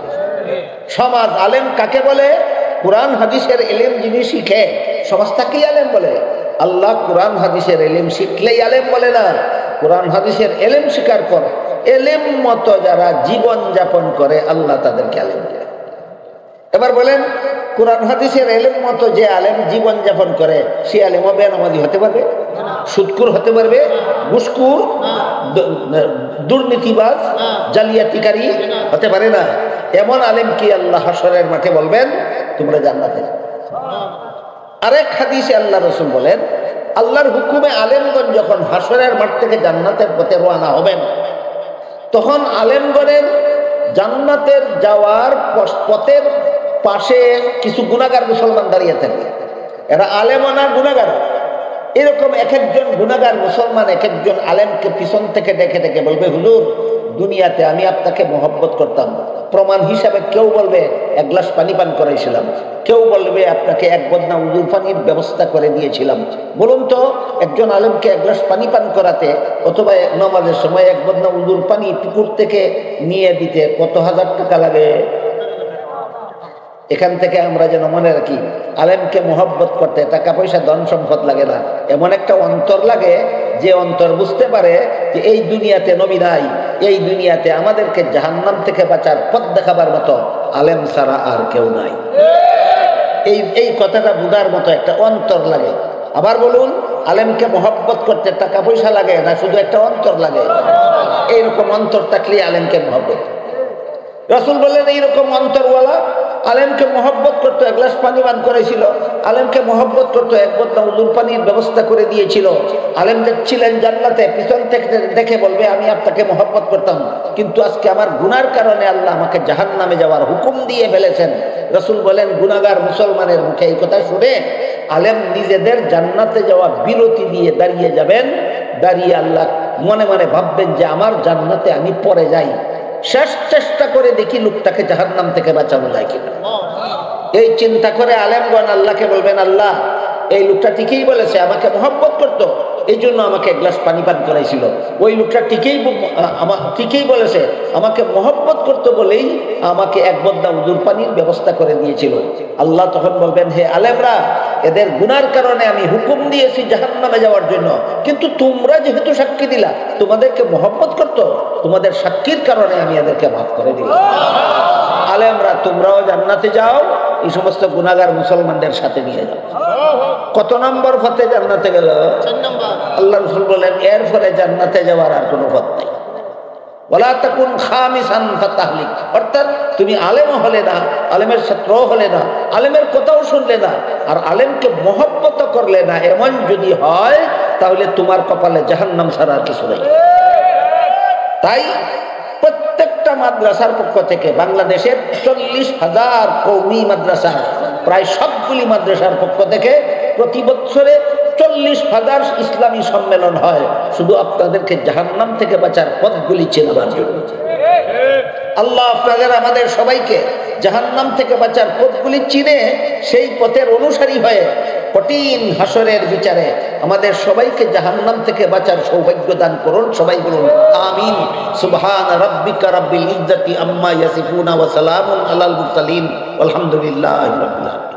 সমাজ আলেম কাকে বলে? কোরআন হাদিসের ইলম যিনি শিখে, সমাজটাকেই আলেম বলে। আল্লাহ কোরআন হাদিসের ইলম শিখলেই আলেম বলে না, কোরআন হাদিসের ইলম শিকার পর ইলম মতো যারা জীবন যাপন করে, আল্লাহ তাদেরকে আলেম বলে। এবার বলেন, কোরআন হাদিসের ইলম মতো যে আলেম জীবন যাপন করে, সে আলেমও বেনামাজি হতে পারবে? সুদকুর হতে পারবে? ঘুষখোর, দুর্নীতিবাজ, জালিয়াতিকারী হতে পারে না। এমন আলেম কি আল্লাহ হাসরের মাঠে বলবেন, তোমরা জান্নাতে যাও। আরেক হাদিসে আল্লাহ রাসূল বলেন, আল্লাহর হুকুমে আলেমগণ যখন হাসরের মাঠ থেকে জান্নাতের পথে রওনা হবেন, তখন আলেমগণের জান্নাতের যাওয়ার পথের পাশে কিছু গুনাহগার মুসলমান দাঁড়িয়ে থাকবে। এরা আলেমও না, গুনাহগার। এরকম এক একজন গুনাহগার মুসলমান এক একজন আলেমকে পিছন থেকে দেখে দেখে বলবে, হুজুর, দুনিয়াতে আমি আপনাকে মহব্বত করতাম। প্রমাণ হিসাবে কেউ বলবে 1 গ্লাস পানি পান করাইছিলাম, কেউ বলবে আপনাকে 1 বদনা উজুর পানির ব্যবস্থা করে দিয়েছিলাম। বলুন তো, একজন আলেমকে 1 গ্লাস পানি পান করাতে অথবা নামাজের সময় 1 বদনা উজুর পানি পুকুর থেকে নিয়ে দিতে কত হাজার টাকা লাগে? এখান থেকে আমরা যেন মনে রাখি, আলেমকে মহব্বত করতে টাকা পয়সা ধন সম্পদ লাগে না, এমন একটা অন্তর লাগে যে অন্তর বুঝতে পারে যে এই দুনিয়াতে নবী নাই, এই দুনিয়াতে আমাদেরকে জাহান্নাম থেকে বাঁচার পথ দেখাবার মতো আলেম ছাড়া আর কেউ নাই। এই কথাটা বুঝার মতো একটা অন্তর লাগে। আবার বলুন, আলেমকে মহব্বত করতে টাকা পয়সা লাগে না, শুধু একটা অন্তর লাগে। এইরকম অন্তর থাকলে আলেমকে মহব্বত। রাসূল বললেন, এইরকম অন্তরওয়ালা আলেমকে মহব্বত করতো, 1 গ্লাস পানি পান করেছিল, আলেমকে মহব্বত করতো, 1 বদনা উজুর পানির ব্যবস্থা করে দিয়েছিল। আলেম যাচ্ছিলেন জান্নাতে, পিছন থেকে দেখে বলবে, আমি আপনাকে মহব্বত করতাম, কিন্তু আজকে আমার গুনার কারণে আল্লাহ আমাকে জাহান্নামে যাওয়ার হুকুম দিয়ে ফেলেছেন। রাসূল বলেন, গুনাহগার মুসলমানের মুখে এই কথা শুনে আলেম নিজেদের জান্নাতে যাওয়া বিরতি দিয়ে দাঁড়িয়ে যাবেন। দাঁড়িয়ে আল্লাহ মনে মনে ভাববেন যে আমার জান্নাতে আমি পরে যাই, শেষ চেষ্টা করে দেখি লোকটাকে জাহান্নাম থেকে বাঁচানো যায় কিনা। এই চিন্তা করে আলেমগণ আল্লাহকে বলবেন, আল্লাহ, এই লোকটা ঠিকই বলেছে, আমাকে মহব্বত করতো, এই জন্য আমাকে 1 গ্লাস পানি পান করাইছিল। ওই লোকটা ঠিকই বলেছে, আমাকে মহব্বত করতো বলেই আমাকে 1 বদনা উজুর পানির ব্যবস্থা করে দিয়েছিল। আল্লাহ তখন বলবেন, হে আলেমরা, এদের গুনার কারণে আমি হুকুম দিয়েছি জাহান্নামে যাওয়ার জন্য, কিন্তু তোমরা যেহেতু সাক্ষী দিলা, তোমাদেরকে মহব্বত করতো, তোমাদের সাক্ষীর কারণে আমি এদেরকে মাফ করে দিলাম। আলেমরা, তোমরাও জান্নাতে যাও, এই সমস্ত গুনাহগার মুসলমানদের সাথে নিয়ে যাও। কত নম্বর পথে জান্নাতে গেল? 4 নম্বর। আল্লাহ রাসূল বলেন, এরপরে জান্নাতে যাওয়ার আর কোনো পথ নেই। ওয়ালা তাকুন খামিসান ফাতাহলিক, অর্থাৎ তুমি আলেম হলে না, আলেমের ছাত্র হলে না, আলেমের কথাও শুনলে না, আর আলেমকে মহব্বত করলে না, এমন যদি হয় তাহলে তোমার কপালে জাহান্নাম ছাড়া আর কিছু নেই। তাই প্রত্যেকটা মাদ্রাসার পক্ষ থেকে, বাংলাদেশের 40,000 কওমি মাদ্রাসা, প্রায় সবগুলি মাদ্রাসার পক্ষ থেকে প্রতি বছরে 40,000 ইসলামী সম্মেলন হয়, শুধু আপনাদেরকে জাহান্নাম থেকে বাঁচার পথগুলি চেনাবার জন্য। আল্লাহ আপনাদের আমাদের সবাইকে জাহান্নাম থেকে বাঁচার পথগুলি চিনে সেই পথের অনুসারী হয়ে কঠিন হাসরের বিচারে আমাদের সবাইকে জাহান্নাম থেকে বাঁচার সৌভাগ্য দান করুন। সবাই বলুন আমিন। সুবহান রাব্বিকা রাব্বিল ইজ্জাতি আম্মা ইয়াসিফুন ওয়া সালামুন আলাল মুরসালিন আলহামদুলিল্লাহি রাব্বিল আলামিন।